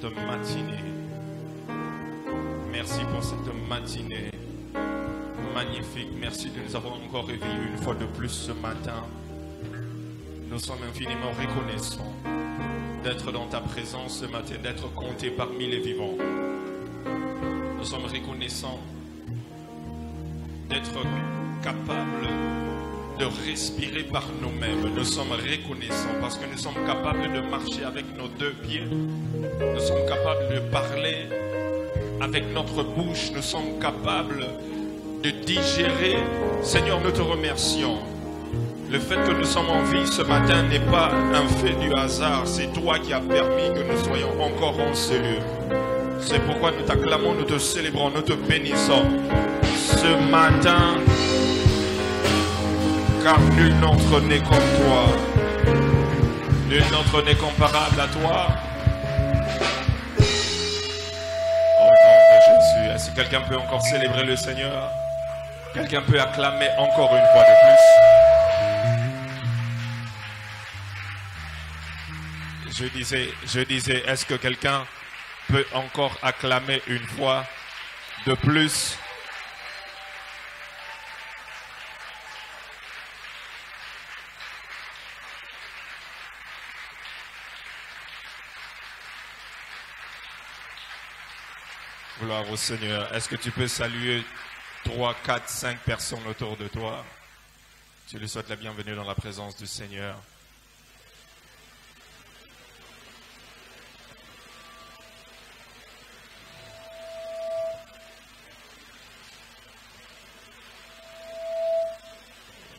cette matinée. Merci pour cette matinée magnifique. Merci de nous avoir encore réveillés une fois de plus ce matin. Nous sommes infiniment reconnaissants d'être dans ta présence ce matin, d'être comptés parmi les vivants. Nous sommes reconnaissants d'être capables de respirer par nous-mêmes. Nous sommes reconnaissants parce que nous sommes capables de marcher avec nos deux pieds. Nous sommes capables de parler avec notre bouche. Nous sommes capables de digérer. Seigneur, nous te remercions. Le fait que nous sommes en vie ce matin n'est pas un fait du hasard. C'est toi qui as permis que nous soyons encore en ce lieu. C'est pourquoi nous t'acclamons, nous te célébrons, nous te bénissons. Ce matin, car nul n'entre n'est comme toi. Nul n'entre n'est comparable à toi. Au nom de Jésus, est-ce que quelqu'un peut encore célébrer le Seigneur? Quelqu'un peut acclamer encore une fois de plus? Je disais, est-ce que quelqu'un peut encore acclamer une fois de plus? Gloire au Seigneur. Est-ce que tu peux saluer 3, 4, 5 personnes autour de toi? Tu lui souhaites la bienvenue dans la présence du Seigneur.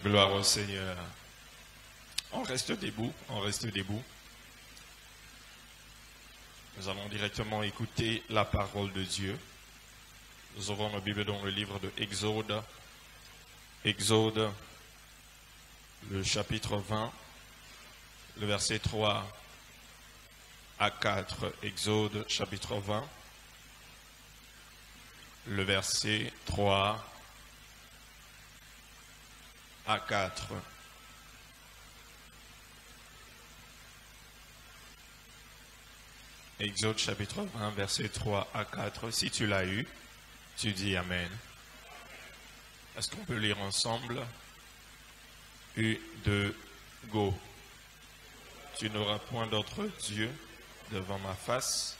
Gloire au Seigneur. On reste debout, on reste debout. Nous allons directement écouter la parole de Dieu. Nous aurons nos Bibles dans le livre de Exode. Exode, le chapitre 20, le verset 3 à 4. Exode, chapitre 20, le verset 3 à 4. Exode chapitre 20, verset 3 à 4. Si tu l'as eu, tu dis Amen. Est-ce qu'on peut lire ensemble? 1, 2, go. Tu n'auras point d'autre Dieu devant ma face.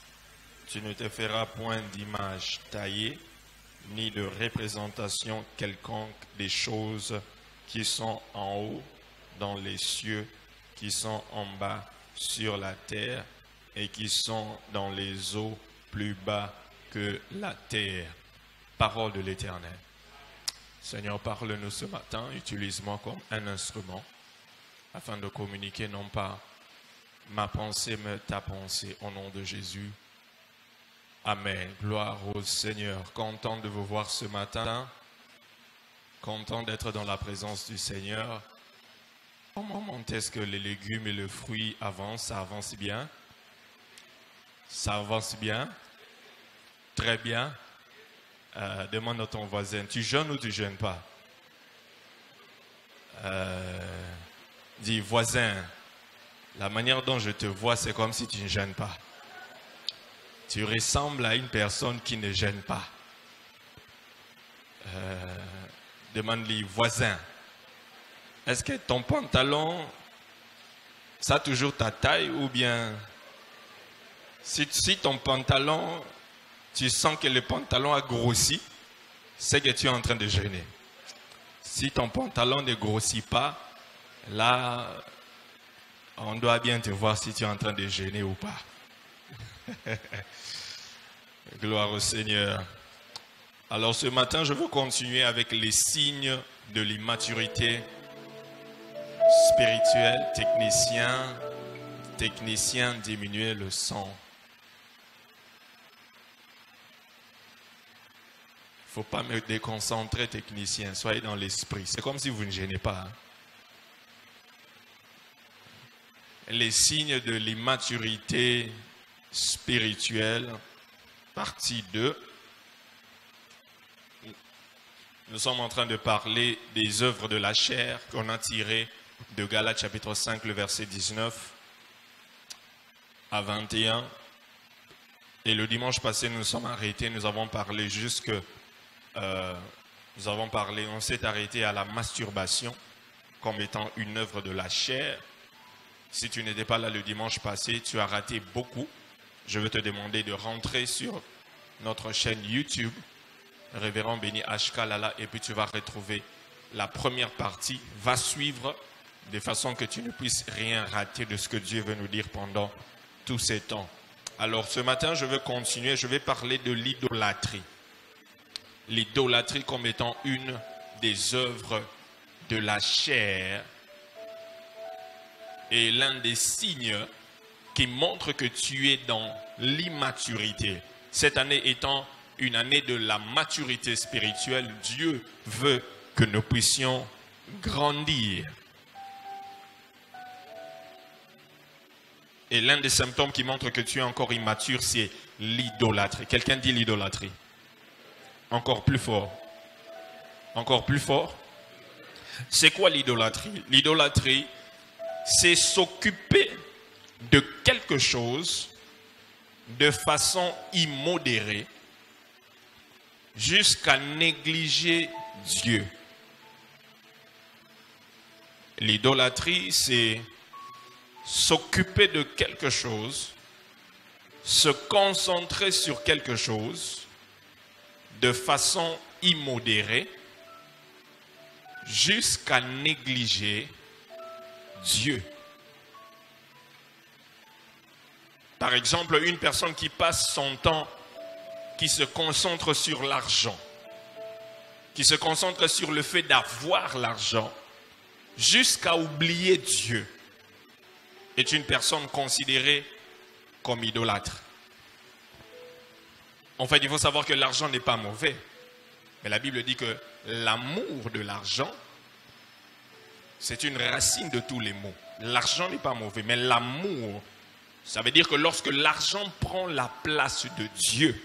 Tu ne te feras point d'image taillée, ni de représentation quelconque des choses qui sont en haut dans les cieux, qui sont en bas sur la terre, et qui sont dans les eaux plus bas que la terre. Parole de l'Éternel. Seigneur, parle-nous ce matin, utilise-moi comme un instrument, afin de communiquer non pas ma pensée, mais ta pensée, au nom de Jésus. Amen. Gloire au Seigneur. Content de vous voir ce matin, content d'être dans la présence du Seigneur. Comment est-ce que les légumes et les fruits avancent? Ça avance bien? Ça avance bien? Très bien. Demande à ton voisin, tu jeûnes ou tu jeûnes pas? Dis, voisin, la manière dont je te vois, c'est comme si tu ne jeûnes pas. Tu ressembles à une personne qui ne jeûne pas. Demande-lui, voisin, est-ce que ton pantalon, ça a toujours ta taille ou bien... Si ton pantalon, tu sens que le pantalon a grossi, c'est que tu es en train de jeûner. Si ton pantalon ne grossit pas, là, on doit bien te voir si tu es en train de jeûner ou pas. Gloire au Seigneur. Alors ce matin, je veux continuer avec les signes de l'immaturité spirituelle. Technicien, diminuer le son. Il ne faut pas me déconcentrer, technicien. Soyez dans l'esprit. C'est comme si vous ne gênez pas. Hein? Les signes de l'immaturité spirituelle, partie 2. Nous sommes en train de parler des œuvres de la chair qu'on a tirées de Galates chapitre 5, le verset 19 à 21. Et le dimanche passé, nous sommes arrêtés, nous avons parlé on s'est arrêté à la masturbation comme étant une œuvre de la chair. Si tu n'étais pas là le dimanche passé, tu as raté beaucoup. Je veux te demander de rentrer sur notre chaîne YouTube, Révérend Béni HK Lala, et puis tu vas retrouver la première partie. Va suivre de façon que tu ne puisses rien rater de ce que Dieu veut nous dire pendant tous ces temps. Alors ce matin, je veux continuer, je vais parler de l'idolâtrie. L'idolâtrie comme étant une des œuvres de la chair et l'un des signes qui montre que tu es dans l'immaturité. Cette année étant une année de la maturité spirituelle, Dieu veut que nous puissions grandir. Et l'un des symptômes qui montre que tu es encore immature, c'est l'idolâtrie. Quelqu'un dit l'idolâtrie. Encore plus fort. Encore plus fort. C'est quoi l'idolâtrie? L'idolâtrie, c'est s'occuper de quelque chose de façon immodérée jusqu'à négliger Dieu. L'idolâtrie, c'est s'occuper de quelque chose, se concentrer sur quelque chose de façon immodérée jusqu'à négliger Dieu. Par exemple, une personne qui passe son temps, qui se concentre sur l'argent, qui se concentre sur le fait d'avoir l'argent, jusqu'à oublier Dieu, est une personne considérée comme idolâtre. En fait, il faut savoir que l'argent n'est pas mauvais. Mais la Bible dit que l'amour de l'argent, c'est une racine de tous les maux. L'argent n'est pas mauvais, mais l'amour, ça veut dire que lorsque l'argent prend la place de Dieu,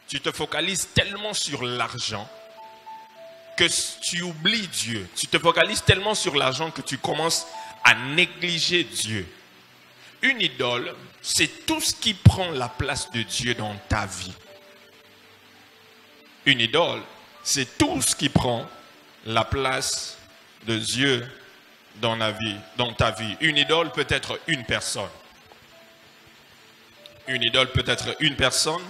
tu te focalises tellement sur l'argent que tu oublies Dieu. Tu te focalises tellement sur l'argent que tu commences à négliger Dieu. Une idole, c'est tout ce qui prend la place de Dieu dans ta vie. Une idole, c'est tout ce qui prend la place de Dieu dans ta vie. Une idole peut être une personne. Une idole peut être une personne.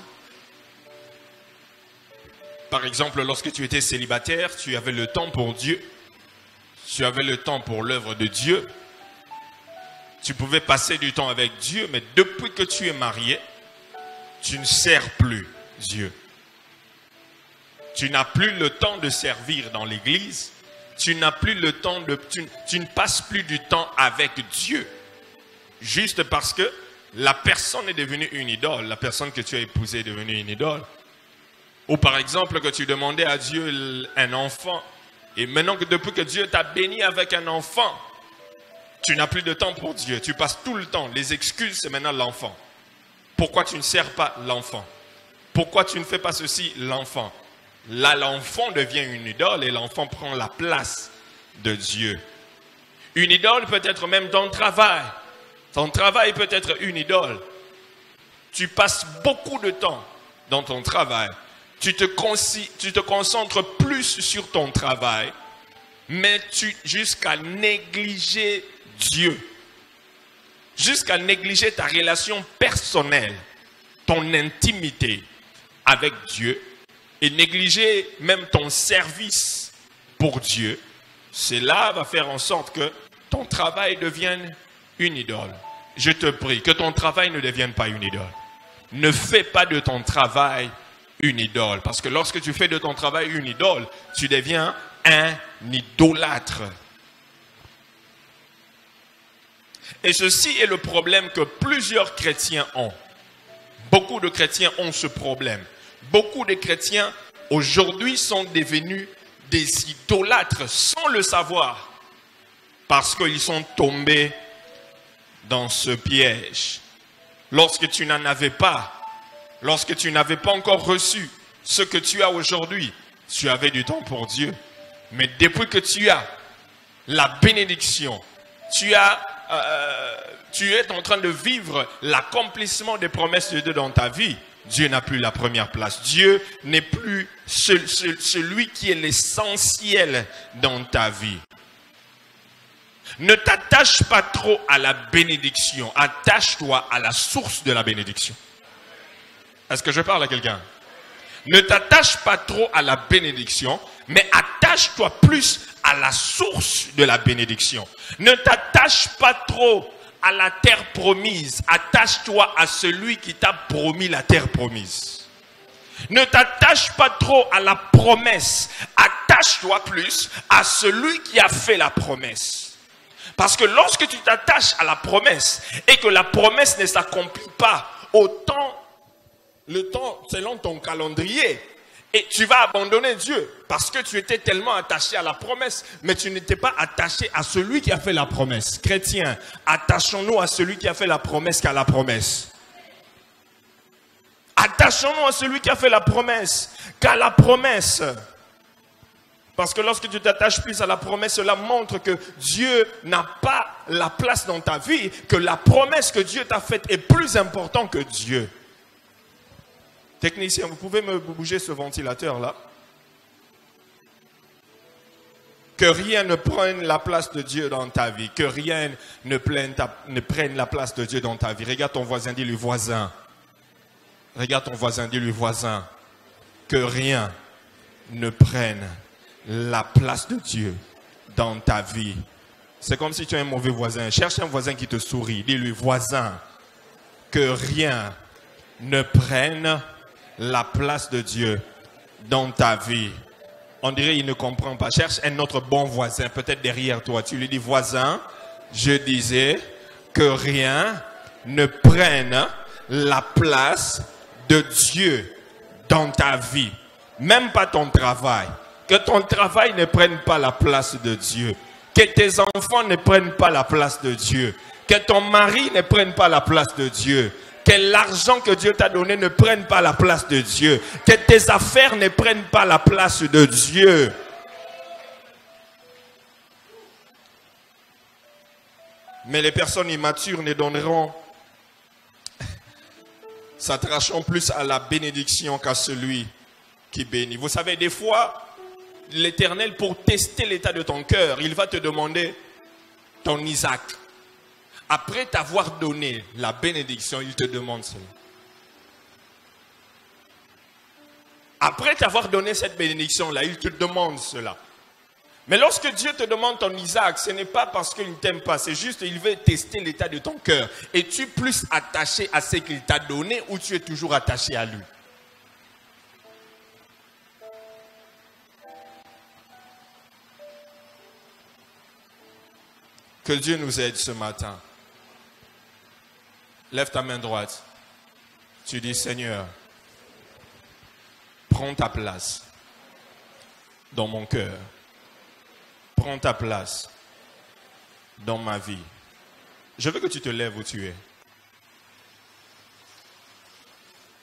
Par exemple, lorsque tu étais célibataire, tu avais le temps pour Dieu. Tu avais le temps pour l'œuvre de Dieu. Tu pouvais passer du temps avec Dieu, mais depuis que tu es marié, tu ne sers plus Dieu. Tu n'as plus le temps de servir dans l'église. Tu n'as plus le temps tu ne passes plus du temps avec Dieu. Juste parce que la personne est devenue une idole. La personne que tu as épousée est devenue une idole. Ou par exemple que tu demandais à Dieu un enfant. Et maintenant que depuis que Dieu t'a béni avec un enfant, tu n'as plus de temps pour Dieu. Tu passes tout le temps. Les excuses, c'est maintenant l'enfant. Pourquoi tu ne sers pas l'enfant? Pourquoi tu ne fais pas ceci, l'enfant? Là, l'enfant devient une idole et l'enfant prend la place de Dieu. Une idole peut être même ton travail. Ton travail peut être une idole. Tu passes beaucoup de temps dans ton travail. Tu te concentres plus sur ton travail, mais jusqu'à négliger Dieu. Jusqu'à négliger ta relation personnelle, ton intimité avec Dieu. Et négliger même ton service pour Dieu, cela va faire en sorte que ton travail devienne une idole. Je te prie que ton travail ne devienne pas une idole. Ne fais pas de ton travail une idole. Parce que lorsque tu fais de ton travail une idole, tu deviens un idolâtre. Et ceci est le problème que plusieurs chrétiens ont. Beaucoup de chrétiens ont ce problème. Beaucoup de chrétiens aujourd'hui sont devenus des idolâtres sans le savoir parce qu'ils sont tombés dans ce piège. Lorsque tu n'en avais pas, lorsque tu n'avais pas encore reçu ce que tu as aujourd'hui, tu avais du temps pour Dieu. Mais depuis que tu as la bénédiction, tu es en train de vivre l'accomplissement des promesses de Dieu dans ta vie, Dieu n'a plus la première place. Dieu n'est plus celui qui est l'essentiel dans ta vie. Ne t'attache pas trop à la bénédiction. Attache-toi à la source de la bénédiction. Est-ce que je parle à quelqu'un? Ne t'attache pas trop à la bénédiction, mais attache-toi plus à la source de la bénédiction. Ne t'attache pas trop à la terre promise. Attache-toi à celui qui t'a promis la terre promise. Ne t'attache pas trop à la promesse. Attache-toi plus à celui qui a fait la promesse. Parce que lorsque tu t'attaches à la promesse et que la promesse ne s'accomplit pas le temps selon ton calendrier, et tu vas abandonner Dieu parce que tu étais tellement attaché à la promesse, mais tu n'étais pas attaché à celui qui a fait la promesse. Chrétiens, attachons-nous à celui qui a fait la promesse qu'à la promesse. Attachons-nous à celui qui a fait la promesse qu'à la promesse. Parce que lorsque tu t'attaches plus à la promesse, cela montre que Dieu n'a pas la place dans ta vie, que la promesse que Dieu t'a faite est plus importante que Dieu. Technicien, vous pouvez me bouger ce ventilateur-là? Que rien ne prenne la place de Dieu dans ta vie. Que rien ne prenne la place de Dieu dans ta vie. Regarde ton voisin, dis-lui voisin. Regarde ton voisin, dis-lui voisin. Que rien ne prenne la place de Dieu dans ta vie. C'est comme si tu as un mauvais voisin. Cherche un voisin qui te sourit. Dis-lui voisin. Que rien ne prenne la place de Dieu dans ta vie. On dirait qu'il ne comprend pas. Cherche un autre bon voisin, peut-être derrière toi. Tu lui dis, voisin, je disais que rien ne prenne la place de Dieu dans ta vie. Même pas ton travail. Que ton travail ne prenne pas la place de Dieu. Que tes enfants ne prennent pas la place de Dieu. Que ton mari ne prenne pas la place de Dieu. Que l'argent que Dieu t'a donné ne prenne pas la place de Dieu. Que tes affaires ne prennent pas la place de Dieu. Mais les personnes immatures ne donneront, s'attachant plus à la bénédiction qu'à celui qui bénit. Vous savez, des fois, l'Éternel, pour tester l'état de ton cœur, il va te demander ton Isaac. Après t'avoir donné la bénédiction, il te demande cela. Après t'avoir donné cette bénédiction-là, il te demande cela. Mais lorsque Dieu te demande ton Isaac, ce n'est pas parce qu'il ne t'aime pas, c'est juste qu'il veut tester l'état de ton cœur. Es-tu plus attaché à ce qu'il t'a donné ou tu es toujours attaché à lui? Que Dieu nous aide ce matin. Lève ta main droite. Tu dis, Seigneur, prends ta place dans mon cœur. Prends ta place dans ma vie. Je veux que tu te lèves où tu es.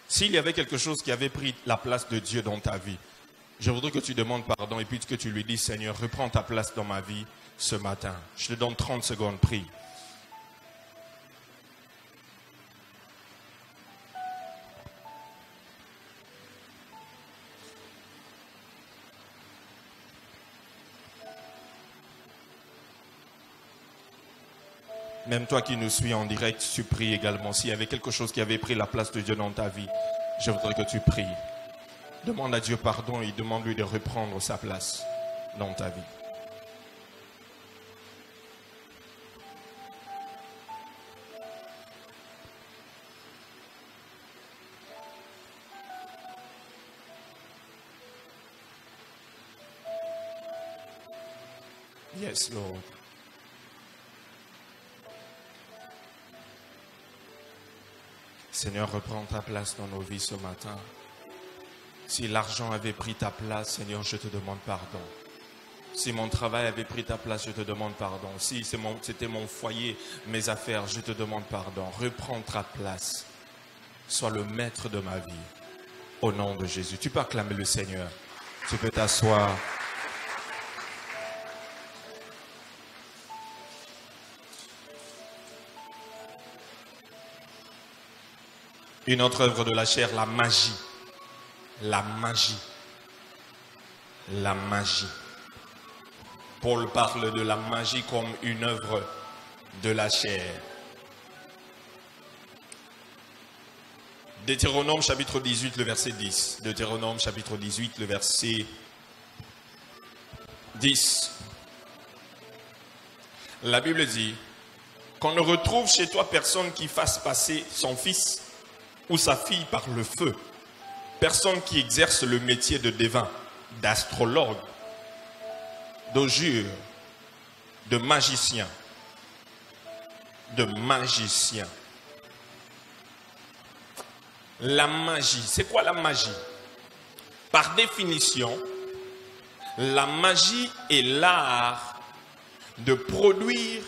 S'il y avait quelque chose qui avait pris la place de Dieu dans ta vie, je voudrais que tu demandes pardon et puis que tu lui dis, Seigneur, reprends ta place dans ma vie ce matin. Je te donne 30 secondes, prie. Même toi qui nous suis en direct, tu pries également. S'il y avait quelque chose qui avait pris la place de Dieu dans ta vie, je voudrais que tu pries. Demande à Dieu pardon et demande-lui de reprendre sa place dans ta vie. Yes, Lord. Seigneur, reprends ta place dans nos vies ce matin. Si l'argent avait pris ta place, Seigneur, je te demande pardon. Si mon travail avait pris ta place, je te demande pardon. Si c'était mon foyer, mes affaires, je te demande pardon. Reprends ta place. Sois le maître de ma vie. Au nom de Jésus. Tu peux acclamer le Seigneur. Tu peux t'asseoir. Une autre œuvre de la chair, la magie. La magie. La magie. Paul parle de la magie comme une œuvre de la chair. Deutéronome chapitre 18, le verset 10. Deutéronome chapitre 18, le verset 10. La Bible dit qu'on ne retrouve chez toi personne qui fasse passer son fils ou sa fille par le feu. Personne qui exerce le métier de devin, d'astrologue, d'augure, de magicien. De magicien. La magie, c'est quoi la magie? Par définition, la magie est l'art de produire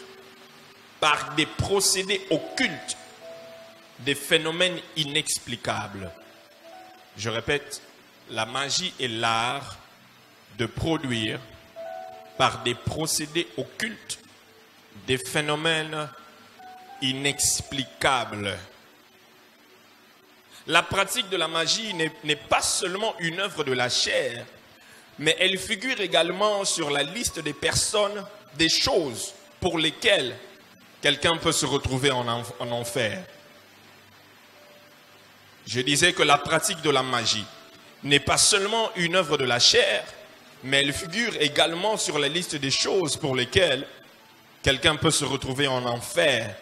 par des procédés occultes des phénomènes inexplicables. Je répète, la magie est l'art de produire par des procédés occultes des phénomènes inexplicables. La pratique de la magie n'est pas seulement une œuvre de la chair, mais elle figure également sur la liste des personnes, des choses pour lesquelles quelqu'un peut se retrouver en enfer. Je disais que la pratique de la magie n'est pas seulement une œuvre de la chair, mais elle figure également sur la liste des choses pour lesquelles quelqu'un peut se retrouver en enfer.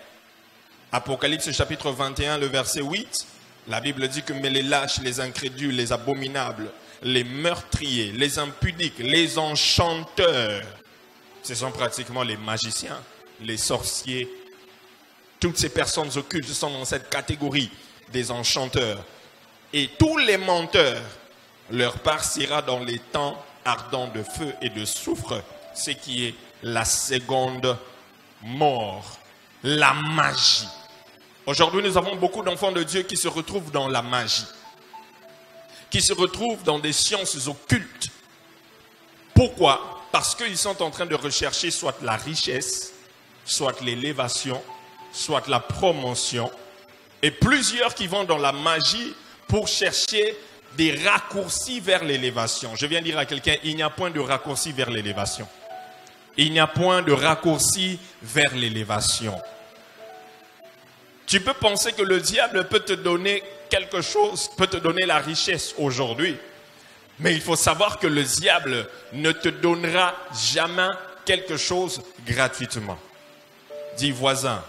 Apocalypse chapitre 21, le verset 8, la Bible dit que mais les lâches, les incrédules, les abominables, les meurtriers, les impudiques, les enchanteurs, ce sont pratiquement les magiciens, les sorciers. Toutes ces personnes occultes sont dans cette catégorie des enchanteurs. Et tous les menteurs, leur part sera dans les temps ardents de feu et de soufre, ce qui est la seconde mort, la magie. Aujourd'hui, nous avons beaucoup d'enfants de Dieu qui se retrouvent dans la magie, qui se retrouvent dans des sciences occultes. Pourquoi? Parce qu'ils sont en train de rechercher soit la richesse, soit l'élévation, soit la promotion. Et plusieurs qui vont dans la magie pour chercher des raccourcis vers l'élévation. Je viens dire à quelqu'un, il n'y a point de raccourci vers l'élévation. Il n'y a point de raccourci vers l'élévation. Tu peux penser que le diable peut te donner quelque chose, peut te donner la richesse aujourd'hui. Mais il faut savoir que le diable ne te donnera jamais quelque chose gratuitement. Dis voisin.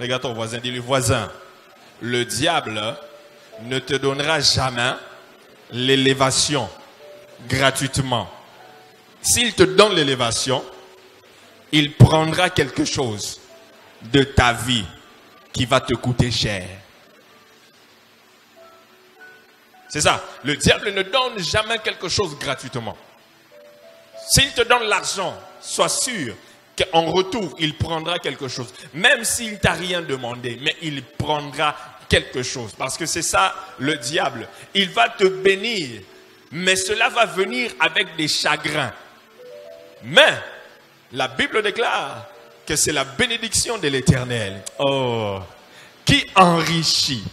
Regarde ton voisin, dis-lui voisin. Le diable ne te donnera jamais l'élévation gratuitement. S'il te donne l'élévation, il prendra quelque chose de ta vie qui va te coûter cher. C'est ça. Le diable ne donne jamais quelque chose gratuitement. S'il te donne l'argent, sois sûr qu'en retour, il prendra quelque chose. Même s'il ne t'a rien demandé, mais il prendra quelque chose. Parce que c'est ça, le diable. Il va te bénir, mais cela va venir avec des chagrins. Mais la Bible déclare que c'est la bénédiction de l'Éternel, qui enrichit.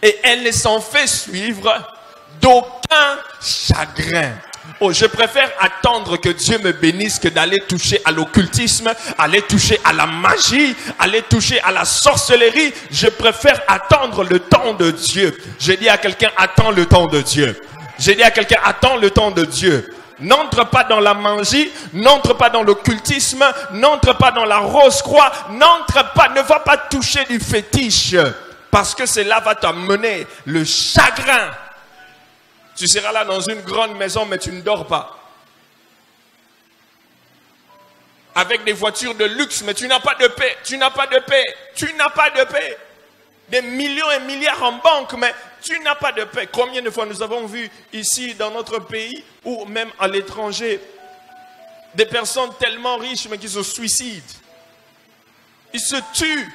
Et elle ne s'en fait suivre d'aucun chagrin. Je préfère attendre que Dieu me bénisse que d'aller toucher à l'occultisme, aller toucher à la magie, aller toucher à la sorcellerie. Je préfère attendre le temps de Dieu. J'ai dit à quelqu'un, attends le temps de Dieu. J'ai dit à quelqu'un, attends le temps de Dieu. N'entre pas dans la magie, n'entre pas dans l'occultisme, n'entre pas dans la rose-croix, n'entre pas, ne va pas toucher du fétiche, parce que cela va t'amener le chagrin. Tu seras là dans une grande maison, mais tu ne dors pas. Avec des voitures de luxe, mais tu n'as pas de paix, tu n'as pas de paix, tu n'as pas de paix. Des millions et milliards en banque, mais tu n'as pas de paix. Combien de fois nous avons vu ici dans notre pays ou même à l'étranger des personnes tellement riches mais qui se suicident. Ils se tuent.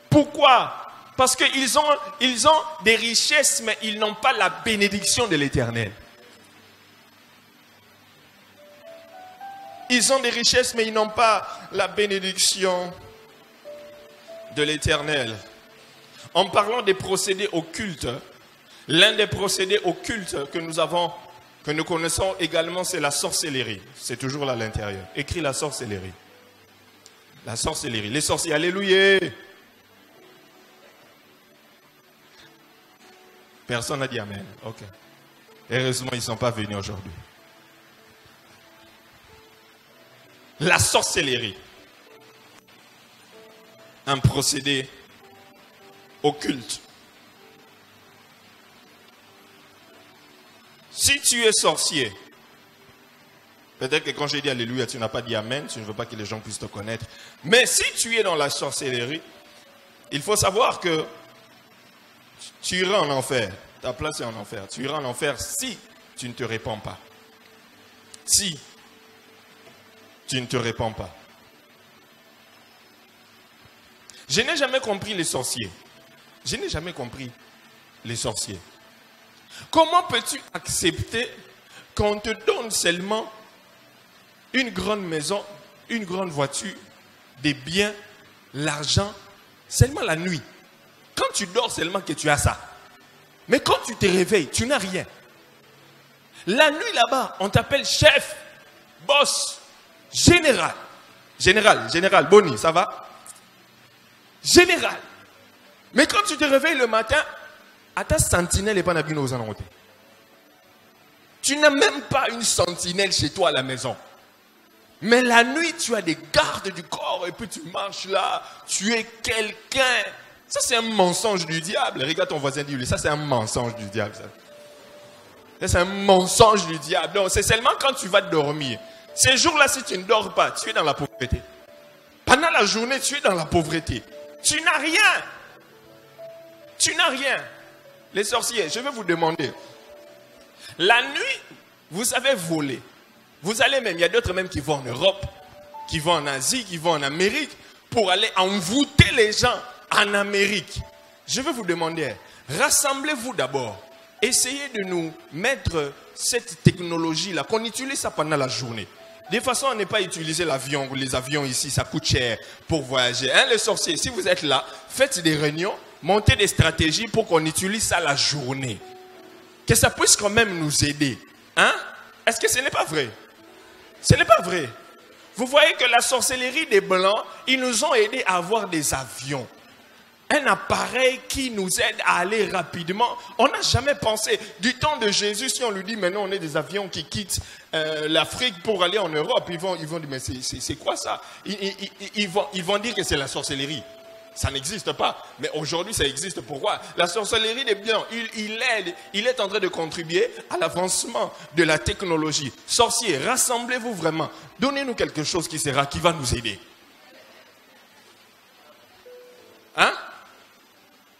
Pourquoi? Parce qu'ils ont des richesses mais ils n'ont pas la bénédiction de l'Éternel. Ils ont des richesses mais ils n'ont pas la bénédiction de l'Éternel. En parlant des procédés occultes, l'un des procédés occultes que nous connaissons également, c'est la sorcellerie. C'est toujours là à l'intérieur. Écris la sorcellerie. La sorcellerie. Les sorciers, alléluia. Personne n'a dit amen. Ok. Heureusement, ils ne sont pas venus aujourd'hui. La sorcellerie. Un procédé occulte. Si tu es sorcier, peut-être que quand j'ai dit alléluia, tu n'as pas dit amen, tu ne veux pas que les gens puissent te connaître. Mais si tu es dans la sorcellerie, il faut savoir que tu iras en enfer. Ta place est en enfer. Tu iras en enfer si tu ne te répands pas. Si tu ne te répands pas. Je n'ai jamais compris les sorciers. Je n'ai jamais compris les sorciers. Comment peux-tu accepter qu'on te donne seulement une grande maison, une grande voiture, des biens, l'argent, seulement la nuit? Quand tu dors seulement que tu as ça. Mais quand tu te réveilles, tu n'as rien. La nuit là-bas, on t'appelle chef, boss, général. Général, Boni, ça va? Général. Mais quand tu te réveilles le matin, à ta sentinelle n'est pas n'abîme aux annotés. Tu n'as même pas une sentinelle chez toi à la maison. Mais la nuit, tu as des gardes du corps et puis tu marches là, tu es quelqu'un. Ça, c'est un mensonge du diable. Regarde ton voisin, dis-lui, ça, c'est un mensonge du diable. Ça, c'est un mensonge du diable. Donc, c'est seulement quand tu vas dormir. Ces jours-là, si tu ne dors pas, tu es dans la pauvreté. Pendant la journée, tu es dans la pauvreté. Tu n'as rien. Tu n'as rien. Les sorciers, je vais vous demander. La nuit, vous savez voler. Vous allez même, il y a d'autres même qui vont en Europe, qui vont en Asie, qui vont en Amérique, pour aller envoûter les gens en Amérique. Je vais vous demander, rassemblez-vous d'abord. Essayez de nous mettre cette technologie-là, qu'on utilise ça pendant la journée. De façon à ne pas utiliser l'avion, les avions ici, ça coûte cher pour voyager. Hein, les sorciers, si vous êtes là, faites des réunions, montez des stratégies pour qu'on utilise ça la journée. Que ça puisse quand même nous aider. Hein? Est-ce que ce n'est pas vrai? Ce n'est pas vrai. Vous voyez que la sorcellerie des Blancs, ils nous ont aidés à avoir des avions. Un appareil qui nous aide à aller rapidement. On n'a jamais pensé. Du temps de Jésus, si on lui dit maintenant on est des avions qui quittent l'Afrique pour aller en Europe, ils vont dire mais c'est quoi ça? Ils vont dire que c'est la sorcellerie. Ça n'existe pas. Mais aujourd'hui, ça existe. Pourquoi? La sorcellerie des Blancs, il est en train de contribuer à l'avancement de la technologie. Sorciers, rassemblez-vous vraiment. Donnez-nous quelque chose qui va nous aider. Hein?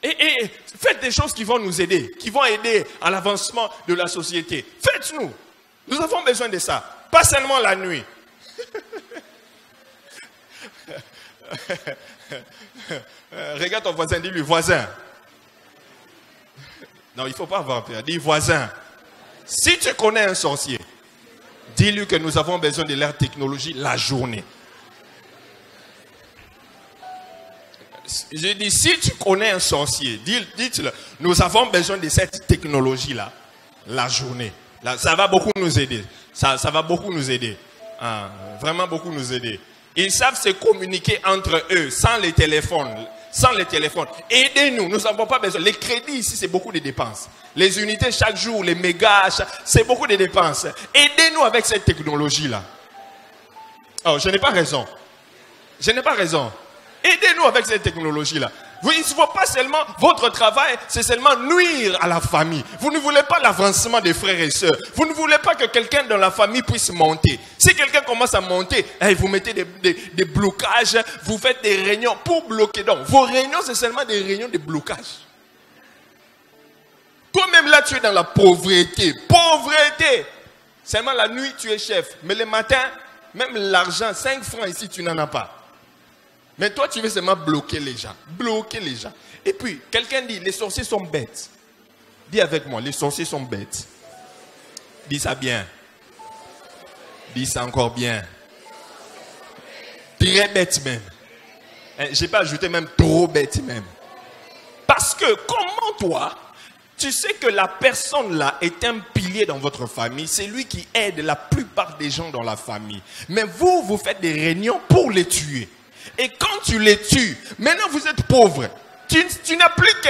Et faites des choses qui vont nous aider, qui vont aider à l'avancement de la société. Faites-nous. Nous avons besoin de ça. Pas seulement la nuit. Regarde ton voisin, dis-lui, voisin. Non, il ne faut pas avoir peur. Dis, voisin. Si tu connais un sorcier, dis-lui que nous avons besoin de leur technologie la journée. Je dis, si tu connais un sorcier, dis-le, nous avons besoin de cette technologie-là la journée. Là, ça va beaucoup nous aider. Ça va beaucoup nous aider. Ah, vraiment beaucoup nous aider. Ils savent se communiquer entre eux sans les téléphones. Aidez-nous, nous n'avons pas besoin. Les crédits ici, c'est beaucoup de dépenses. Les unités chaque jour, les mégas, c'est beaucoup de dépenses. Aidez-nous avec cette technologie-là. Oh, je n'ai pas raison. Aidez-nous avec cette technologie-là. Il ne faut pas seulement, votre travail, c'est seulement nuire à la famille. Vous ne voulez pas l'avancement des frères et sœurs. Vous ne voulez pas que quelqu'un dans la famille puisse monter. Si quelqu'un commence à monter, vous mettez des blocages, vous faites des réunions pour bloquer. Donc, vos réunions, c'est seulement des réunions de blocage. Toi-même là, tu es dans la pauvreté. Pauvreté. Seulement la nuit, tu es chef. Mais le matin, même l'argent, 5 francs ici, tu n'en as pas. Mais toi, tu veux seulement bloquer les gens. Et puis, quelqu'un dit, les sorciers sont bêtes. Dis avec moi, les sorciers sont bêtes. Dis ça bien. Dis ça encore bien. Très bête même. Je n'ai pas ajouté même trop bête même. Pas Parce que comment toi, tu sais que la personne là est un pilier dans votre famille, c'est lui qui aide la plupart des gens dans la famille. Mais vous, vous faites des réunions pour les tuer. Et quand tu les tues, maintenant vous êtes pauvre.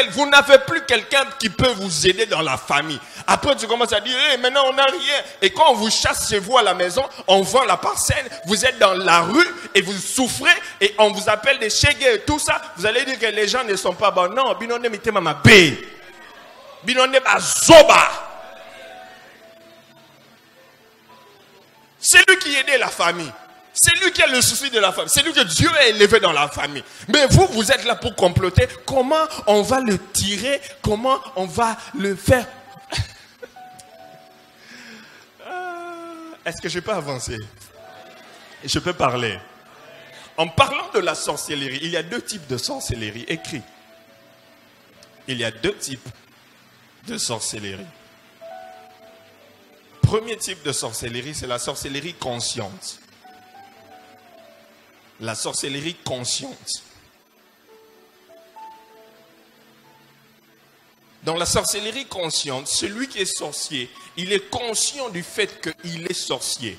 Vous n'avez plus quelqu'un qui peut vous aider dans la famille. Après, tu commences à dire, hey, maintenant on n'a rien. Et quand on vous chasse chez vous à la maison, on vend la parcelle, vous êtes dans la rue et vous souffrez et on vous appelle des chégués et tout ça. Vous allez dire que les gens ne sont pas bons. Non, binonde mite mama bé. Binonde bazoba. C'est lui qui aidait la famille. C'est lui qui a le souci de la famille. C'est lui que Dieu a élevé dans la famille. Mais vous, vous êtes là pour comploter. Comment on va le tirer? Comment on va le faire? Est-ce que je peux avancer? Je peux parler. En parlant de la sorcellerie, il y a 2 types de sorcellerie écrits. Il y a 2 types de sorcellerie. Premier type de sorcellerie, c'est la sorcellerie consciente. La sorcellerie consciente. Dans la sorcellerie consciente, celui qui est sorcier, il est conscient du fait qu'il est sorcier.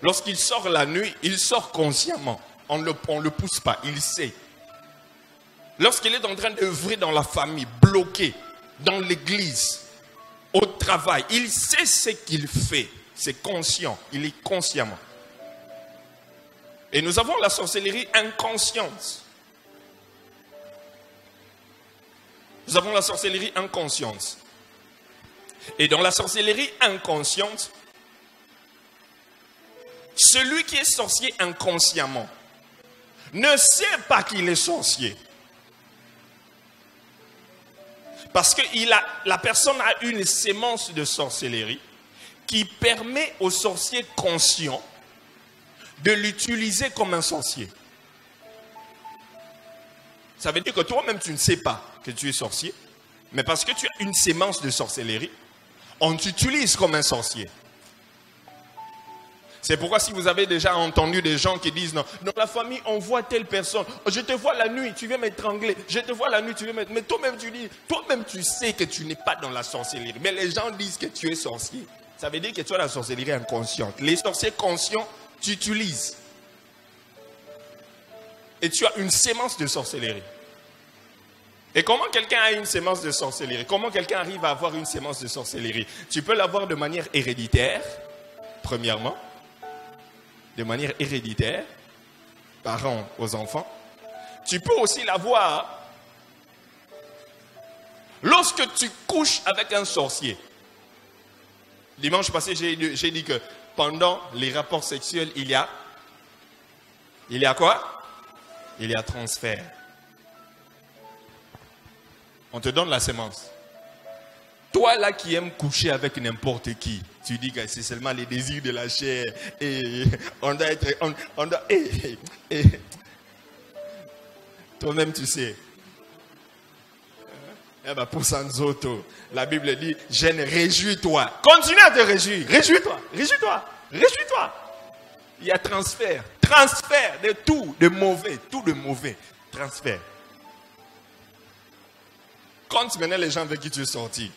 Lorsqu'il sort la nuit, il sort consciemment. On ne le pousse pas, il sait. Lorsqu'il est en train d'œuvrer dans la famille, bloqué, dans l'église, au travail, il sait ce qu'il fait. C'est conscient, il est consciemment. Et nous avons la sorcellerie inconsciente. Nous avons la sorcellerie inconsciente. Et dans la sorcellerie inconsciente, celui qui est sorcier inconsciemment ne sait pas qu'il est sorcier. Parce que la personne a une sémence de sorcellerie qui permet au sorcier conscient de l'utiliser comme un sorcier. Ça veut dire que toi-même, tu ne sais pas que tu es sorcier, mais parce que tu as une sémence de sorcellerie, on t'utilise comme un sorcier. C'est pourquoi si vous avez déjà entendu des gens qui disent, non, dans la famille, on voit telle personne, je te vois la nuit, tu viens m'étrangler, je te vois la nuit, tu viens m'étrangler. Mais toi-même, tu dis, toi-même, tu sais que tu n'es pas dans la sorcellerie. Mais les gens disent que tu es sorcier. Ça veut dire que tu as la sorcellerie inconsciente. Les sorciers conscients, tu utilises. Et tu as une sémence de sorcellerie. Et comment quelqu'un a une sémence de sorcellerie? Comment quelqu'un arrive à avoir une sémence de sorcellerie? Tu peux l'avoir de manière héréditaire, premièrement. De manière héréditaire, parents aux enfants. Tu peux aussi l'avoir lorsque tu couches avec un sorcier. Dimanche passé, j'ai dit que pendant les rapports sexuels, il y a quoi? Il y a transfert. On te donne la sémence. Toi là qui aimes coucher avec n'importe qui, tu dis que c'est seulement les désirs de la chair et on doit être... Toi-même tu sais. Pour Sanzoto, la Bible dit, jeune, réjouis-toi. Continue à te réjouir. Réjouis-toi. Réjouis-toi. Réjouis-toi. Il y a transfert. Transfert de tout, de mauvais. Tout de mauvais. Transfert. Compte maintenant les gens avec qui tu es sorti.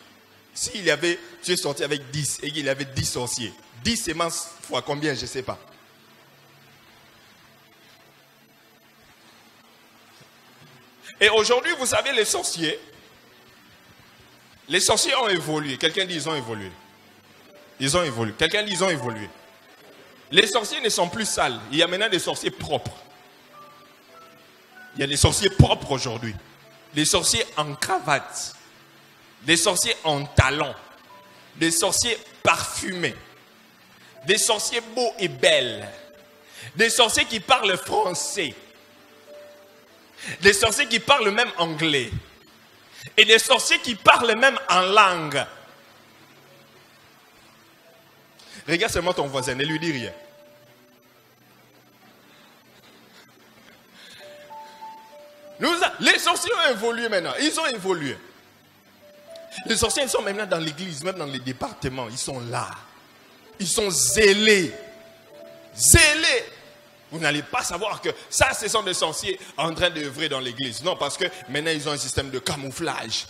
Tu es sorti avec 10 et qu'il y avait 10 sorciers. 10 sémences fois combien, je ne sais pas. Et aujourd'hui, vous savez, les sorciers ont évolué. Quelqu'un dit ils ont évolué. Ils ont évolué. Quelqu'un dit ils ont évolué. Les sorciers ne sont plus sales. Il y a maintenant des sorciers propres. Il y a des sorciers propres aujourd'hui. Des sorciers en cravate. Des sorciers en talons. Des sorciers parfumés. Des sorciers beaux et belles. Des sorciers qui parlent français. Des sorciers qui parlent même anglais. Et des sorciers qui parlent même en langue. Regarde seulement ton voisin, ne lui dis rien. Les sorciers ont évolué maintenant. Ils ont évolué. Les sorciers, ils sont maintenant dans l'église, même dans les départements. Ils sont là. Ils sont zélés. Zélés. Vous n'allez pas savoir que ça, ce sont des sorciers en train d'œuvrer dans l'église. Non, parce que maintenant, ils ont un système de camouflage.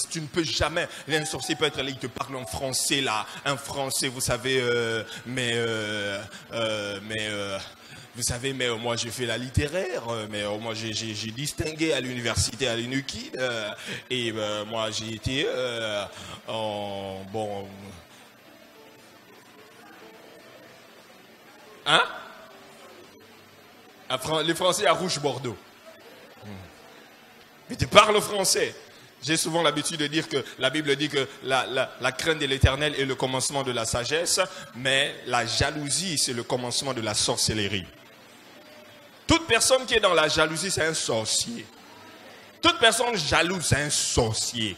Tu ne peux jamais... Un sorcier peut être là, il te parle en français, là. Un français, vous savez, vous savez, mais moi, j'ai fait la littéraire. Mais moi, j'ai distingué à l'université, à l'UNUKID. Et moi, j'ai été bon... Hein? Les Français à Rouge-Bordeaux. Mais tu parles français. J'ai souvent l'habitude de dire que la Bible dit que la crainte de l'Éternel est le commencement de la sagesse, mais la jalousie, c'est le commencement de la sorcellerie. Toute personne qui est dans la jalousie, c'est un sorcier. Toute personne jalouse, c'est un sorcier.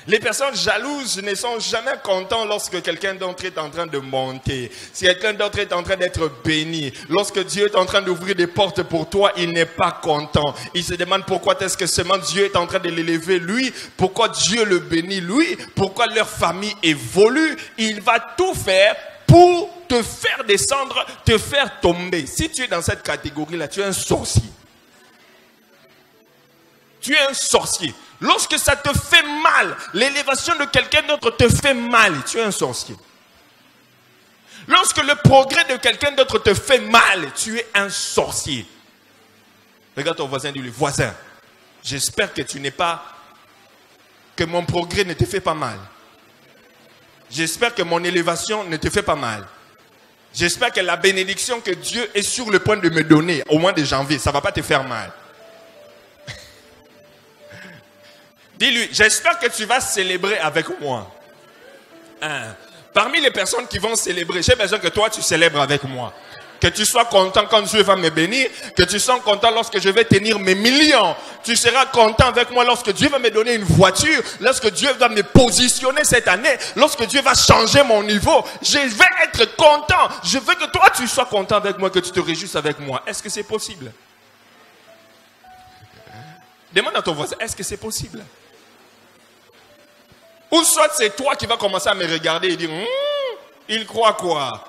Les personnes jalouses ne sont jamais contents lorsque quelqu'un d'autre est en train de monter. Si quelqu'un d'autre est en train d'être béni. Lorsque Dieu est en train d'ouvrir des portes pour toi, il n'est pas content. Il se demande pourquoi est-ce que seulement Dieu est en train de l'élever lui. Pourquoi Dieu le bénit lui. Pourquoi leur famille évolue. Il va tout faire pour te faire descendre, te faire tomber. Si tu es dans cette catégorie-là, tu es un sorcier. Tu es un sorcier. Lorsque ça te fait mal, l'élévation de quelqu'un d'autre te fait mal, tu es un sorcier. Lorsque le progrès de quelqu'un d'autre te fait mal, tu es un sorcier. Regarde ton voisin, dis-lui, voisin, j'espère que tu n'es pas, que mon progrès ne te fait pas mal. J'espère que mon élévation ne te fait pas mal. J'espère que la bénédiction que Dieu est sur le point de me donner au mois de janvier, ça ne va pas te faire mal. Dis-lui, j'espère que tu vas célébrer avec moi. Parmi les personnes qui vont célébrer, j'ai besoin que toi tu célèbres avec moi. Que tu sois content quand Dieu va me bénir. Que tu sois content lorsque je vais tenir mes millions. Tu seras content avec moi lorsque Dieu va me donner une voiture. Lorsque Dieu va me positionner cette année. Lorsque Dieu va changer mon niveau. Je vais être content. Je veux que toi tu sois content avec moi. Que tu te réjouisses avec moi. Est-ce que c'est possible? Demande à ton voisin, est-ce que c'est possible? Ou soit c'est toi qui vas commencer à me regarder et dire, il croit quoi?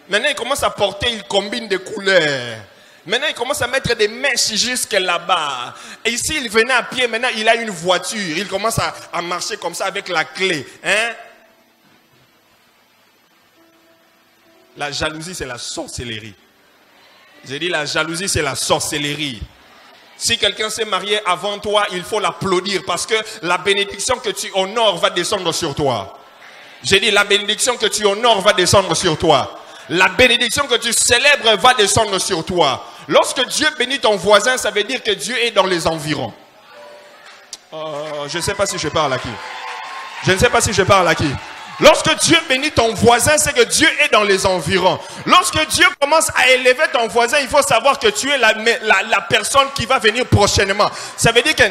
Maintenant il commence à porter, il combine des couleurs. Maintenant il commence à mettre des mèches jusque là-bas. Et ici il venait à pied, maintenant il a une voiture. Il commence à marcher comme ça avec la clé. Hein? La jalousie c'est la sorcellerie. J'ai dit la jalousie c'est la sorcellerie. Si quelqu'un s'est marié avant toi, il faut l'applaudir parce que la bénédiction que tu honores va descendre sur toi. J'ai dit la bénédiction que tu honores va descendre sur toi. La bénédiction que tu célèbres va descendre sur toi. Lorsque Dieu bénit ton voisin, ça veut dire que Dieu est dans les environs. Je ne sais pas si je parle à qui. Je ne sais pas si je parle à qui. Lorsque Dieu bénit ton voisin, c'est que Dieu est dans les environs. Lorsque Dieu commence à élever ton voisin, il faut savoir que tu es la personne qui va venir prochainement. Ça veut dire que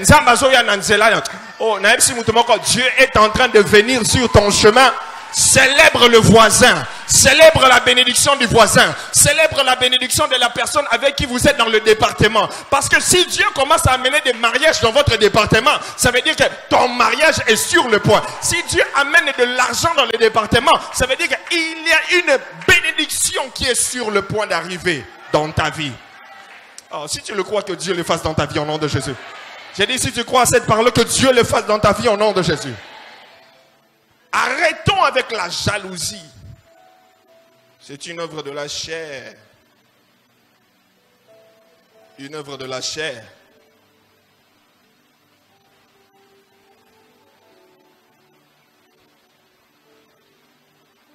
Dieu est en train de venir sur ton chemin. Célèbre le voisin. Célèbre la bénédiction du voisin. Célèbre la bénédiction de la personne avec qui vous êtes dans le département. Parce que si Dieu commence à amener des mariages dans votre département, ça veut dire que ton mariage est sur le point. Si Dieu amène de l'argent dans le département, ça veut dire qu'il y a une bénédiction qui est sur le point d'arriver dans ta vie. Alors, si tu le crois, que Dieu le fasse dans ta vie au nom de Jésus. J'ai dit, si tu crois à cette parole, que Dieu le fasse dans ta vie au nom de Jésus. Arrêtons avec la jalousie. C'est une œuvre de la chair. Une œuvre de la chair.